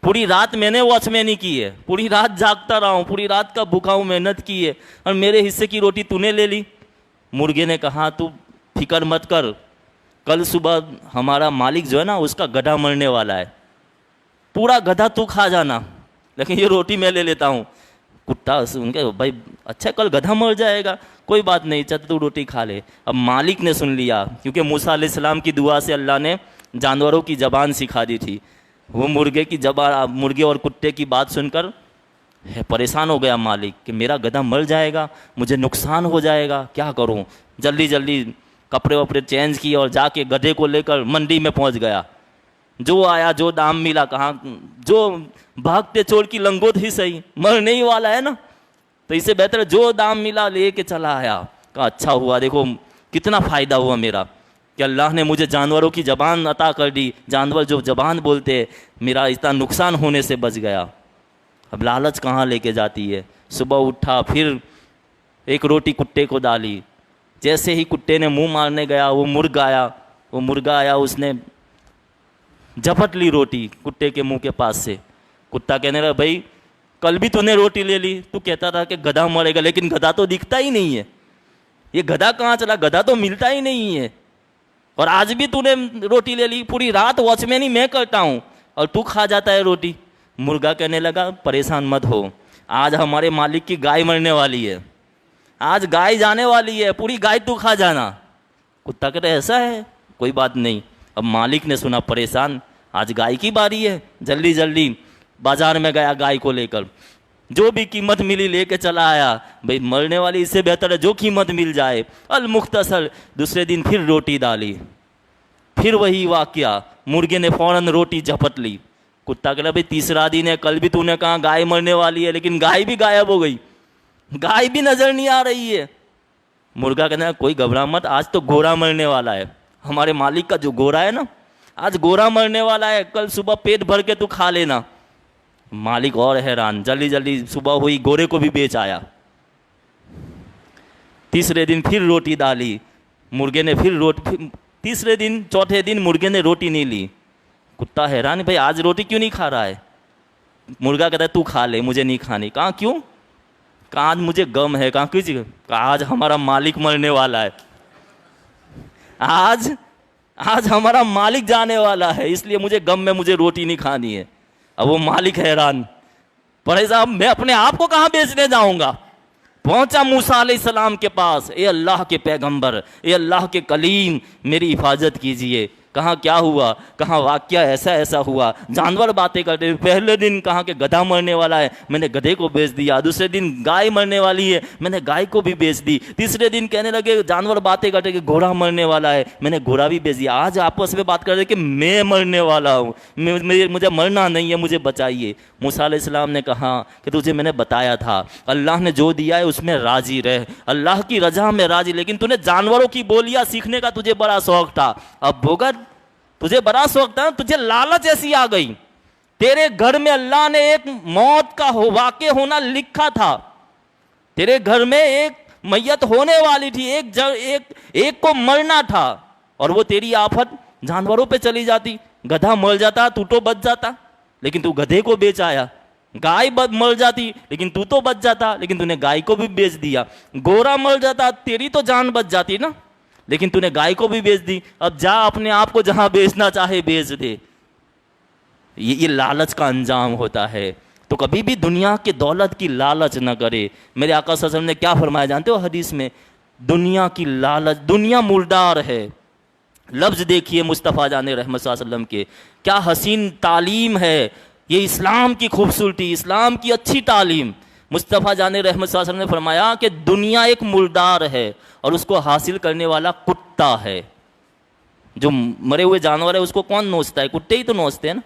پوری رات میں نے واچ مینی کی ہے, پوری رات جاگتا رہا ہوں, پوری رات کا بھوکا ہوں, محنت کی ہے, اور میرے حصے کی روٹی تو نے لے لی. مرغے نے کہا تو فکر مت کر, کل صبح ہمارا مالک جو ہے نا اس کا گدھا مرنے والا ہے, پورا گدھا تو کھا جانا, لیکن یہ روٹی میں لے لیتا ہوں. کتا ان کے بھائی اچھا کل گدھا مر جائے گا, کوئی بات نہیں, چل تو روٹی کھا لے. اب مالک نے سن لیا, کیونکہ موسیٰ علیہ السلام کی دعا سے اللہ نے جانوروں کی زبان سکھا دی تھی. وہ مرغے کی زبان, مرغے اور کتے کی بات سن کر پریشان ہو گیا مالک کہ میرا گدھا مر جائے گا, مجھے نقصان ہو جائے گا, کیا کروں. جلدی جلدی کپڑے وپڑے چینج کیے اور جا کے گدھے کو لے کر منڈی میں پہنچ گیا. جو آیا, جو دام ملا, کہاں جو بھاگتے چور کی لنگوت ہی صحیح, مرنے ہی والا ہے نا, تو اس سے بہتر جو دام ملا لے کے چلا آیا. کہا اچھا ہوا, دیکھو کتنا فائدہ ہوا میرا کہ اللہ نے مجھے جانوروں کی زبان عطا کر دی, جانور جو زبان بولتے, میرا اتنا نقصان ہونے سے بچ گیا. اب لالچ کہاں لے کے جاتی ہے. صبح اٹھا, پھر ایک روٹی کتے کو ڈالی. جیسے ہی کتے نے منہ مارنے گیا, وہ مرغا آیا, اس نے جھپٹ لی روٹی کتے کے منہ کے پاس سے. کتا کہنے لگا, بھائی کل بھی تو نے روٹی لے لی, تو کہتا تھا کہ گدھا مرے گا, لیکن گدھا تو دکھتا ہی نہیں ہے, یہ گدھا کہاں چلا, گدھا تو ملتا ہی نہیں ہے, اور آج بھی تو نے روٹی لے لی, پوری رات واچ مین ہی میں کرتا ہوں اور تو کھا جاتا ہے روٹی. مرغا کہنے لگا, پریشان مت ہو, آج ہمارے مالک کی گائے مرنے والی ہے, آج گائے جانے والی ہے, پوری گائے تو کھا جانا. کتا کہتا ہے ایسا ہے, کوئی بات نہیں. اب مالک نے سنا, پریشان, آج گائے کی باری ہے. جلدی جلدی بازار میں گیا, گائے کو لے کر جو بھی قیمت ملی لے کے چلا آیا. بھئی مرنے والی اس سے بہتر ہے جو قیمت مل جائے. المختصر دوسرے دن پھر روٹی ڈالی, پھر وہی واقعہ, مرغے نے فوراً روٹی جھپٹ لی. کتا کہا, بھئی تیسرا دن ہے, کل بھی تو نے کہا گائے مرنے والی ہے, لیکن گائے بھی غائب ہو گئی, گائے بھی نظر نہیں آ رہی ہے. مرغا کہنا, کوئی گھبرا مت, آج تو گھوڑا مرنے والا ہے, ہمارے مالک کا جو گھوڑا ہے نا, آج گھوڑا مرنے والا ہے, کل صبح پیٹ بھر کے تو کھا لینا. مالک اور حیران, جلدی جلدی صبح ہوئی, گھوڑے کو بھی بیچ آیا. تیسرے دن پھر روٹی ڈالی, مرغے نے پھر تیسرے دن, چوتھے دن مرغے نے روٹی نہیں لی. کتا حیران, بھائی آج روٹی کیوں نہیں کھا رہا ہے. مرغا کہتا ہے تو کھا لے, مجھے نہیں کھانی. کہاں کیوں؟ کہاں آج مجھے غم ہے. کہاں کسی, کہا آج ہمارا مالک مرنے والا ہے, آج ہمارا مالک جانے والا ہے, اس لیے مجھے غم میں مجھے روٹی نہیں کھانی ہے. اب وہ مالک حیران, بڑے صاحب میں اپنے آپ کو کہاں بیچنے جاؤں گا. پہنچا موسیٰ علیہ السلام کے پاس, اے اللہ کے پیغمبر, اے اللہ کے کلیم, میری حفاظت کیجئے. کہاں کیا ہوا, کہاں واقعہ ایسا ایسا ہوا. جانور باتیں کرتے, پہلے دن کہاں کہ گدھا مرنے والا ہے, میں نے گدھے کو بیچ دیا. دوسرے دن گائے مرنے والی ہے, میں نے گائے کو بھی بیچ دی. تیسرے دن کہنے لگے, جانور باتیں کرتے کہ گھوڑا مرنے والا ہے, میں نے گھوڑا بھی بیچ دیا. آج آپس میں بات کر رہے کہ میں مرنے والا ہوں, مجھے مرنا نہیں ہے, مجھے بچائیے. موسیٰ علیہ السلام نے کہا کہ تجھے میں نے بتایا تھا, اللہ نے جو دیا ہے اس میں راضی رہ, اللہ کی رضا میں راضی. لیکن تو نے جانوروں کی بولیاں سیکھنے کا تجھے بڑا شوق تھا, اب بھگت تجھے بڑا شوق تھا, تجھے لالچ ایسی آ گئی. تیرے گھر میں اللہ نے ایک موت کا واقع ہونا لکھا تھا, تیرے گھر میں ایک میت ہونے والی تھی, ایک کو مرنا تھا, اور وہ تیری آفت جانوروں پہ چلی جاتی. گدھا مر جاتا تو بچ جاتا, لیکن تو گدھے کو بیچ آیا. گائے مر جاتی لیکن تو بچ جاتا, لیکن تو نے گائے کو بھی بیچ دیا. گھوڑا مر جاتا, تیری تو جان بچ جاتی نا, لیکن تو نے گائے کو بھی بیچ دی. اب جا اپنے آپ کو جہاں بیچنا چاہے بیچ دے. یہ لالچ کا انجام ہوتا ہے. تو کبھی بھی دنیا کی دولت کی لالچ نہ کرے. میرے آقا صلی اللہ علیہ وسلم نے کیا فرمایا جانتے ہو حدیث میں, دنیا کی لالچ, دنیا مردار ہے. لفظ دیکھیے مصطفیٰ جان رحمت صلی اللہ علیہ وسلم کے, کیا حسین تعلیم ہے. یہ اسلام کی خوبصورتی, اسلام کی اچھی تعلیم. مصطفیٰ جان رحمت صلی اللہ علیہ وسلم نے فرمایا کہ دنیا ایک مردار ہے, اور اس کو حاصل کرنے والا کتا ہے. جو مرے ہوئے جانور ہے اس کو کون نوچتا ہے, کتے ہی تو نوچتے ہیں نا.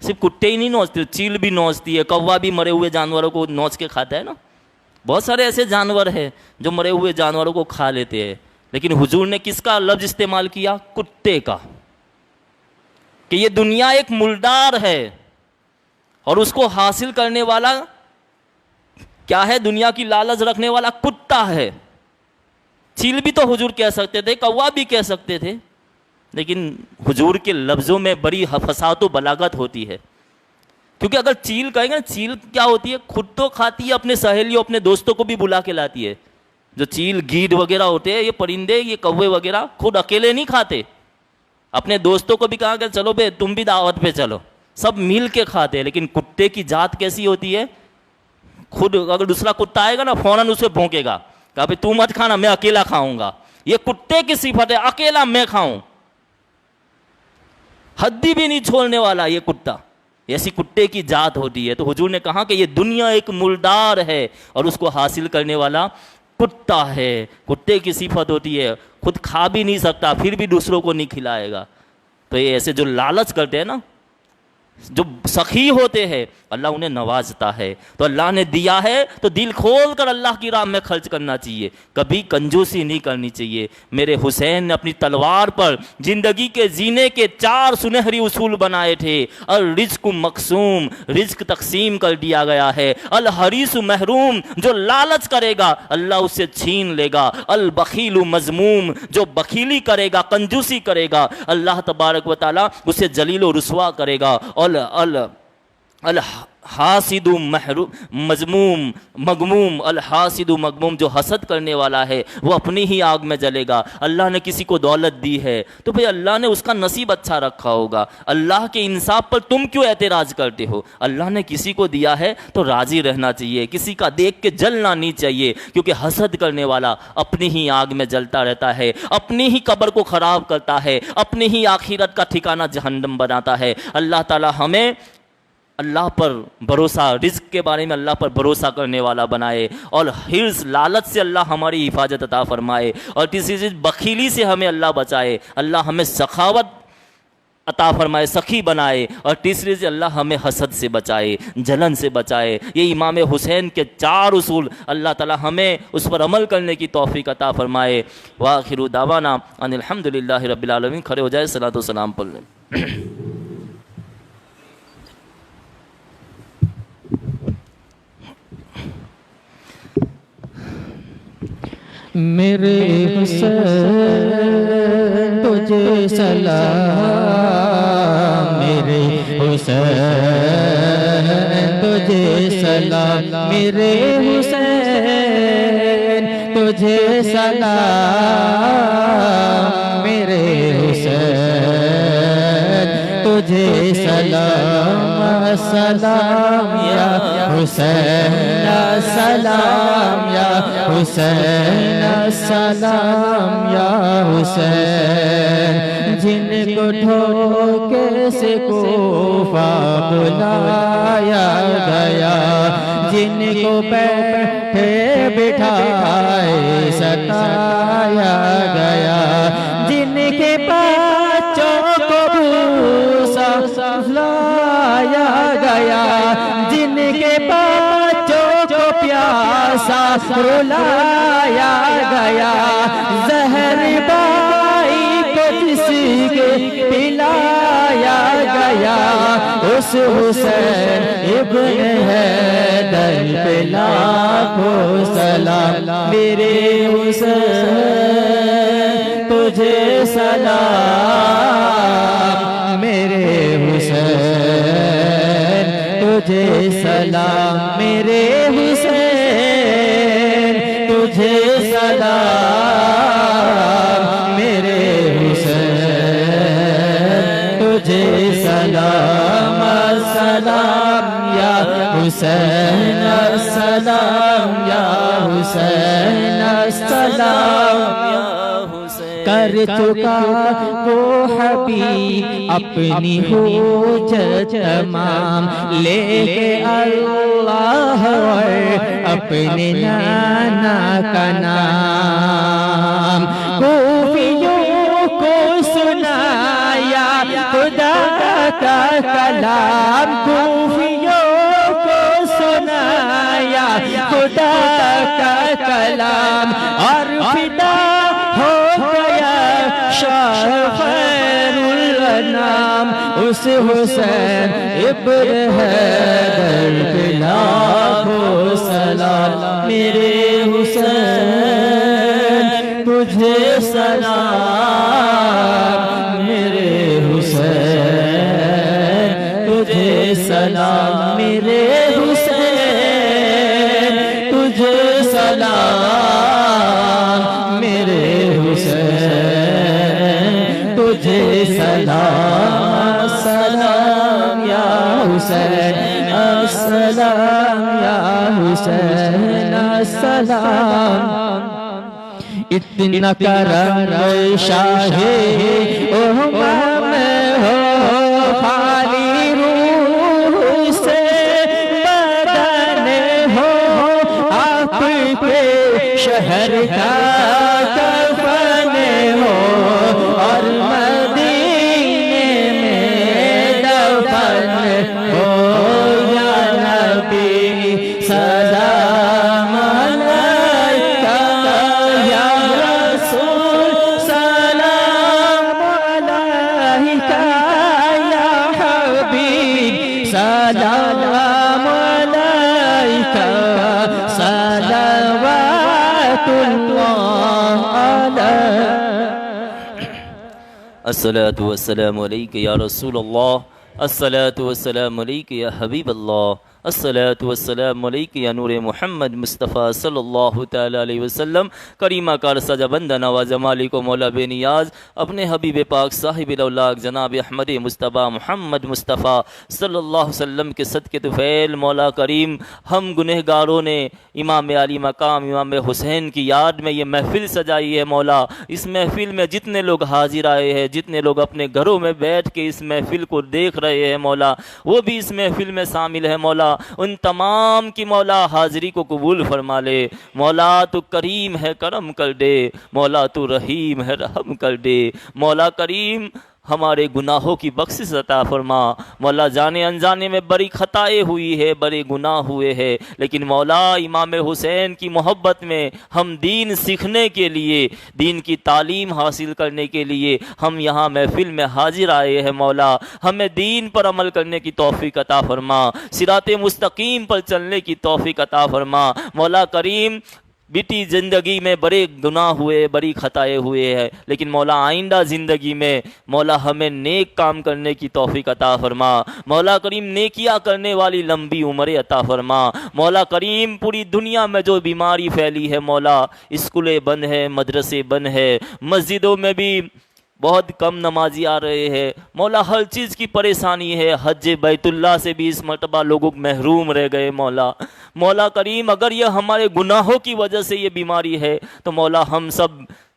صرف کتے ہی نہیں نوچتے، چیل بھی نوچتی ہے، کوا بھی مرے ہوئے جانوروں کو نوچ کے کھاتا ہے نا. بہت سارے ایسے جانور ہیں جو مرے ہوئے جانوروں کو کھا لیتے ہیں. لیکن حضور نے کس کا لفظ استعمال کیا؟ کتے کا. کہ یہ دنیا ایک ملدار ہے اور اس کو حاصل کرنے والا کیا ہے؟ دنیا کی لالچ رکھنے والا کتا ہے. چیل بھی تو حضور کہہ سکتے تھے، کوا بھی کہہ سکتے تھے، لیکن حضور کے لفظوں میں بڑی فصاحت و بلاغت ہوتی ہے. کیونکہ اگر چیل کہیں گے نا، چیل کیا ہوتی ہے؟ خود تو کھاتی ہے، اپنے سہیلیوں اپنے دوستوں کو بھی بلا کے لاتی ہے. جو چیل گیدڑ وغیرہ ہوتے ہیں، یہ پرندے، یہ کوے وغیرہ خود اکیلے نہیں کھاتے، اپنے دوستوں کو بھی کہا کہ چلو بے تم بھی دعوت پہ چلو، سب مل کے کھاتے ہیں. لیکن کتے کی ذات کیسی ہوتی ہے؟ خود اگر دوسرا کتا آئے گا نا فوراً اسے بھونکے گا کہ بھائی تو مت کھانا، میں اکیلا کھاؤں گا. یہ کتے کی صفت ہے، اکیلا میں کھاؤں، ہڈی بھی نہیں چھوڑنے والا یہ کتا. ایسی کتے کی ذات ہوتی ہے. تو حضور نے کہا کہ یہ دنیا ایک ملدار ہے اور اس کو حاصل کرنے والا کتا ہے. کتے کی صفت ہوتی ہے، خود کھا بھی نہیں سکتا پھر بھی دوسروں کو نہیں کھلائے گا. تو یہ ایسے جو لالچ کرتے ہیں نا، جو سخی ہوتے ہیں، اللہ انہیں نوازتا ہے. تو اللہ نے دیا ہے تو دل کھول کر اللہ کی راہ میں خرچ کرنا چاہیے، کبھی کنجوسی نہیں کرنی چاہیے. میرے حسین نے اپنی تلوار پر زندگی کے جینے کے 4 سنہری اصول بنائے تھے. الرزق مقسوم، رزق تقسیم کر دیا گیا ہے. الحریص محروم، جو لالچ کرے گا اللہ اسے چھین لے گا. البخیل مذموم، جو بخیلی کرے گا، کنجوسی کرے گا، اللہ تبارک و تعالیٰ اسے ذلیل و رسوا کرے گا. الحاسد مذموم مغموم، الحاسد مغموم، جو حسد کرنے والا ہے وہ اپنی ہی آگ میں جلے گا. اللہ نے کسی کو دولت دی ہے تو بھئی اللہ نے اس کا نصیب اچھا رکھا ہوگا. اللہ کے انصاف پر تم کیوں اعتراض کرتے ہو؟ اللہ نے کسی کو دیا ہے تو راضی رہنا چاہیے، کسی کا دیکھ کے جلنا نہیں چاہیے. کیونکہ حسد کرنے والا اپنی ہی آگ میں جلتا رہتا ہے، اپنی ہی قبر کو خراب کرتا ہے، اپنی ہی آخرت کا ٹھکانہ جہنم بناتا ہے. اللہ تعالی ہمیں اللہ پر بھروسہ، رزق کے بارے میں اللہ پر بھروسہ کرنے والا بنائے، اور حرص لالچ سے اللہ ہماری حفاظت عطا فرمائے، اور کسی چیز بخیلی سے ہمیں اللہ بچائے. اللہ ہمیں سخاوت عطا فرمائے، سخی بنائے. اور تیسری سے اللہ ہمیں حسد سے بچائے، جلن سے بچائے. یہ امام حسین کے 4 اصول، اللہ تعالی ہمیں اس پر عمل کرنے کی توفیق عطا فرمائے. وآخر دعوانا ان الحمدللہ رب العالمین. کھڑے ہو جائے، صلاۃ و سلام پڑھ لیں. میرے حسین تجھے سلام، میرے حسین تجھے سلام، میرے حسین تجھے سلام، میرے حسین تجھے سلام. السلام یا حسین، السلام یا حسین، السلام یا حسین. جن کو ٹھوکے سے کوفہ بلایا گیا، جن کو بیٹھے بٹھائے ستایا گیا، جن کے بچوں کو بوسا لایا گیا، جن کے بچوں کو پیاسا رلایا گیا، زہر بائی کو جس کے پلایا گیا، اس حسین ابن حیدر پہ لاکھوں سلام. میرے حسین تجھے سلام، میرے حسین تجھے سلام، میرے حسین تجھے سلام، میرے حسین تجھے سلام. السلام یا حسین، السلام یا حسین، السلام یا حسین. کر چکا وہ حبیب اپنی حجت تمام، لے کے اللہ اور اپنے نانا کا نام. کوفیوں کو سنایا تو خدا کا کلام کوفیوں کو سنایا خدا کا کلام اور فدا ہو گیا شاہ خیر الانام اس حسین ابن حیدر پہ لاکھوں سلام میرے حسین تجھے سلام میرے حسین تجھے سلام میرے حسین تجھے سلام میرے حسین تجھے سلام السلام یا حسین السلام یا حسین السلام اتنا کرم شاہ امم ہو خالی روح سے بدن ہو آپ کے شہر کا کفن ہو اور مدینے میں دفن ہو یا نبی سلام علیکہ یا رسول سلام علیکہ یا حبیب سلام علیکہ صلوات اللہ علیہ الصلاة والسلام علیک یا رسول اللہ الصلاة والسلام علیک یا حبیب اللہ الصلاة والسلام علیک یا نور محمد مصطفیٰ صلی اللہ تعالیٰ علیہ وسلم کریمہ کار سجا بندہ نواز مالک و مولا بے نیاز اپنے حبیب پاک صاحب الاولاق جناب احمد مصطفیٰ محمد مصطفیٰ صلی اللہ علیہ وسلم کے صدقے طفیل مولا کریم ہم گنہگاروں نے امام علی مقام امام حسین کی یاد میں یہ محفل سجائی ہے مولا اس محفل میں جتنے لوگ حاضر آئے ہیں جتنے لوگ اپنے گھروں میں بیٹھ کے اس محفل کو دیکھ رہے ہیں مولا وہ بھی اس محفل میں شامل ہے مولا ان تمام کی مولا حاضری کو قبول فرما لے مولا تو کریم ہے کرم کر دے مولا تو رحیم ہے رحم کر دے مولا کریم ہمارے گناہوں کی بخشش عطا فرما مولا جانے انجانے میں بڑی خطائیں ہوئی ہے بڑے گناہ ہوئے ہیں لیکن مولا امام حسین کی محبت میں ہم دین سیکھنے کے لیے دین کی تعلیم حاصل کرنے کے لیے ہم یہاں محفل میں حاضر آئے ہیں مولا ہمیں دین پر عمل کرنے کی توفیق عطا فرما صراط مستقیم پر چلنے کی توفیق عطا فرما مولا کریم بیٹی زندگی میں بڑے گناہ ہوئے بڑی خطائیں ہوئے ہیں لیکن مولا آئندہ زندگی میں مولا ہمیں نیک کام کرنے کی توفیق عطا فرما مولا کریم نیکیاں کرنے والی لمبی عمریں عطا فرما مولا کریم پوری دنیا میں جو بیماری پھیلی ہے مولا اسکولیں بند ہے مدرسے بند ہے مسجدوں میں بھی بہت کم نمازی آ رہے ہیں مولا ہر چیز کی پریشانی ہے حج بیت اللہ سے بھی اس مرتبہ لوگوں محروم رہ گئے مولا کریم اگر یہ ہمارے گناہوں کی وجہ سے یہ بیماری ہے تو مولا ہم سب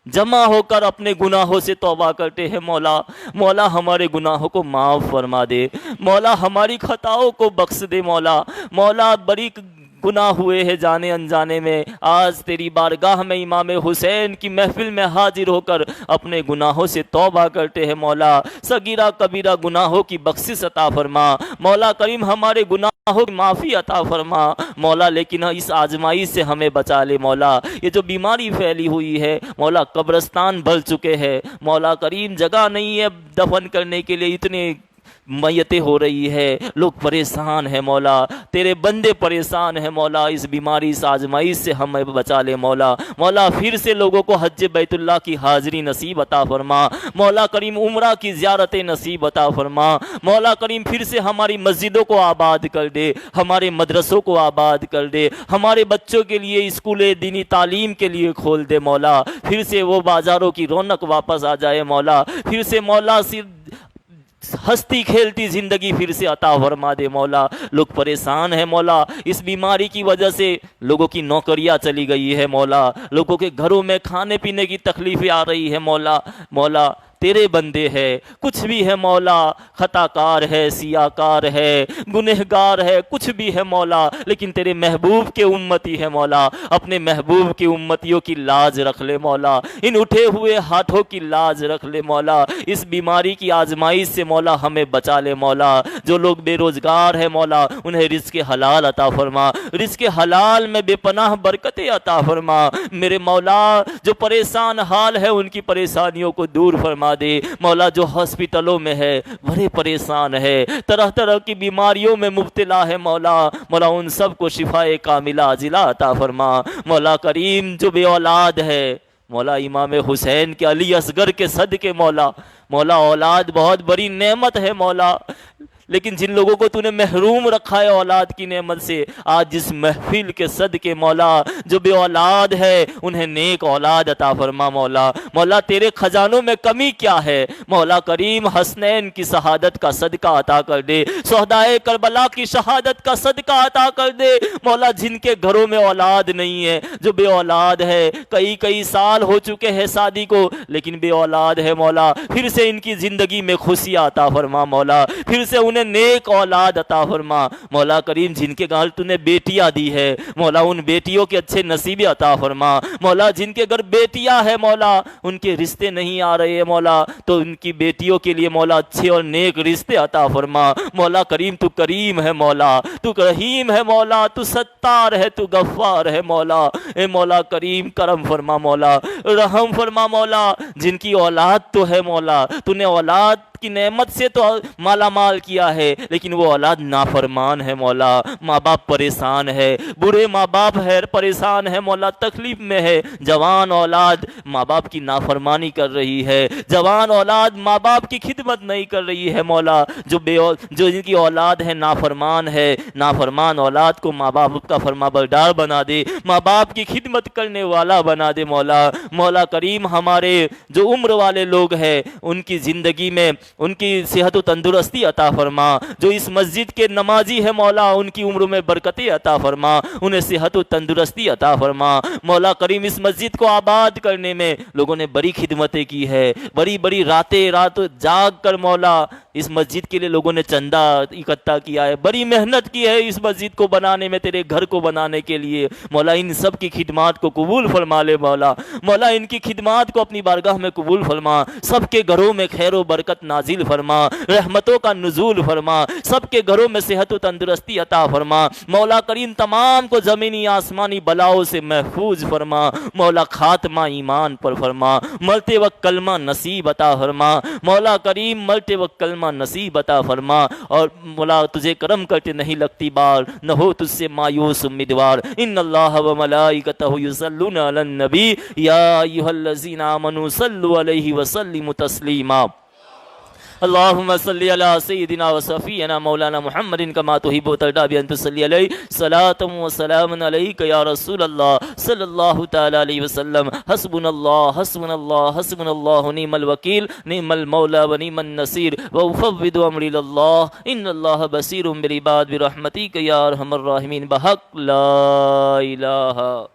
جمع ہو کر اپنے گناہوں سے توبہ کرتے ہیں مولا ہمارے گناہوں کو معاف فرما دے مولا ہماری خطاؤں کو بخش دے مولا بڑی گناہ ہوئے ہیں جانے انجانے میں آج تیری بارگاہ میں امام حسین کی محفل میں حاضر ہو کر اپنے گناہوں سے توبہ کرتے ہیں مولا صغیرہ کبیرہ گناہوں کی بخشش عطا فرما مولا کریم ہمارے گناہوں کی معافی عطا فرما مولا لیکن اس آزمائش سے ہمیں بچا لے مولا یہ جو بیماری پھیلی ہوئی ہے مولا قبرستان بھر چکے ہیں مولا کریم جگہ نہیں ہے دفن کرنے کے لیے اتنے میتیں ہو رہی ہے لوگ پریشان ہیں مولا تیرے بندے پریشان ہیں مولا اس بیماری اس آزمائش سے ہمیں بچا لے مولا پھر سے لوگوں کو حج بیت اللہ کی حاضری نصیب عطا فرما مولا کریم عمرہ کی زیارت نصیب عطا فرما مولا کریم پھر سے ہماری مسجدوں کو آباد کر دے ہمارے مدرسوں کو آباد کر دے ہمارے بچوں کے لیے اسکولیں دینی تعلیم کے لیے کھول دے مولا پھر سے وہ بازاروں کی رونق واپس آ جائے مولا پھر سے مولا ہستی کھیلتی زندگی پھر سے عطا فرما دے مولا لوگ پریشان ہیں مولا اس بیماری کی وجہ سے لوگوں کی نوکریاں چلی گئی ہے مولا لوگوں کے گھروں میں کھانے پینے کی تکلیفیں آ رہی ہے مولا تیرے بندے ہے، کچھ بھی ہے مولا، خطا کار ہے، سیاہ کار ہے، گنہگار ہے، کچھ بھی ہے مولا، لیکن تیرے محبوب کے امتی ہے مولا، اپنے محبوب کی امتیوں کی لاج رکھ لے مولا، ان اٹھے ہوئے ہاتھوں کی لاج رکھ لے مولا، اس بیماری کی آزمائش سے مولا ہمیں بچا لے مولا، جو لوگ بے روزگار ہے مولا انہیں رزق حلال عطا فرما، رزق حلال میں بے پناہ برکتیں عطا فرما، میرے مولا جو پریشان حال ہے ان کی پریشانیوں کو دور فرما دے مولا، جو ہاسپٹلوں میں ہے بڑے پریشان ہے، طرح طرح کی بیماریوں میں مبتلا ہے مولا، مولا ان سب کو شفائے کاملہ عاجلہ عطا فرما، مولا کریم جو بے اولاد ہے مولا امام حسین کے علی اصغر کے صدقے مولا، مولا اولاد بہت بڑی نعمت ہے مولا، لیکن جن لوگوں کو تو نے محروم رکھا ہے اولاد کی نعمت سے، آج جس محفل کے صدقے مولا جو بے اولاد ہے انہیں نیک اولاد عطا فرما مولا، مولا تیرے خزانوں میں کمی کیا ہے مولا کریم، حسنین کی شہادت کا صدقہ عطا کر دے، شہدائے کربلا کی شہادت کا صدقہ عطا کر دے مولا، جن کے گھروں میں اولاد نہیں ہے، جو بے اولاد ہے، کئی سال ہو چکے ہیں شادی کو لیکن بے اولاد ہے مولا، پھر سے ان کی زندگی میں خوشیاں عطا فرما مولا، پھر سے انہیں نیک اولاد عطا فرما مولا کریم، جن کے گھر تو نے بیٹیاں دی ہے مولا ان بیٹیوں کے اچھے نصیبیں عطا فرما مولا، جن کے گھر بیٹیاں ہے مولا ان کے رشتے نہیں آ رہے ہیں مولا، تو ان کی بیٹیوں کے لیے مولا اچھے اور نیک رشتے عطا فرما مولا کریم، تو کریم ہے مولا، تو رحیم ہے مولا، تو ستار ہے، تو غفار ہے مولا، اے مولا کریم کرم فرما مولا، رحم فرما مولا، جن کی اولاد تو ہے مولا تو نے اولاد کی نعمت سے تو مالا مال کیا ہے لیکن وہ اولاد نافرمان ہے مولا، ماں باپ پریشان ہے، برے ماں باپ ہے پریشان ہے مولا، تکلیف میں ہے، جوان اولاد ماں باپ کی نافرمانی کر رہی ہے، جوان اولاد ماں باپ کی خدمت نہیں کر رہی ہے مولا، جو جن کی اولاد ہے نافرمان اولاد کو ماں باپ کا فرما بردار بنا دے، ماں باپ کی خدمت کرنے والا بنا دے مولا، مولا کریم ہمارے جو عمر والے لوگ ہیں ان کی زندگی میں ان کی صحت و تندرستی عطا فرما، جو اس مسجد کے نمازی ہے مولا ان کی عمر میں برکتیں عطا فرما، انہیں صحت و تندرستی عطا فرما مولا کریم، اس مسجد کو آباد کرنے میں لوگوں نے بڑی خدمتیں کی ہے، بڑی رات جاگ کر مولا اس مسجد کے لیے لوگوں نے چندہ اکٹھا کیا ہے، بڑی محنت کی ہے اس مسجد کو بنانے میں، تیرے گھر کو بنانے کے لیے مولا، ان سب کی خدمات کو قبول فرما لے مولا، مولا ان کی خدمات کو اپنی بارگاہ میں قبول فرما، سب کے گھروں میں خیر و برکت نازل فرما، رحمتوں کا نزول فرما، سب کے گھروں میں صحت و تندرستی عطا فرما مولا کریم، تمام کو زمینی آسمانی بلاؤں سے محفوظ فرما مولا، خاتمہ ایمان پر فرما، مرتے وقت کلمہ نصیب عطا فرما مولا کریم، مرتے وقت کلمہ نصیب عطا فرما، اور مولا تجھے کرم کرتے نہیں لگتی بار، نہ ہو تجھ سے مایوس امیدوار، ان اللہ و ملائکتہ یصلون علی النبی یا ایھا الذین آمنوا صلوا علیہ وسلموا تسلیما، اللهم صل على سيدنا وصفينا مولانا محمد كما تحب وترضى بأن تصلي عليه صلاة وسلام عليك يا رسول الله صلى الله تعالى عليه وسلم، حسبنا الله نعم الوكيل نعم المولى ونعم النصير، وأفوض أمري إلى الله إن الله بصير بالعباد برحمتك يا أرحم الراحمين، بحق لا إله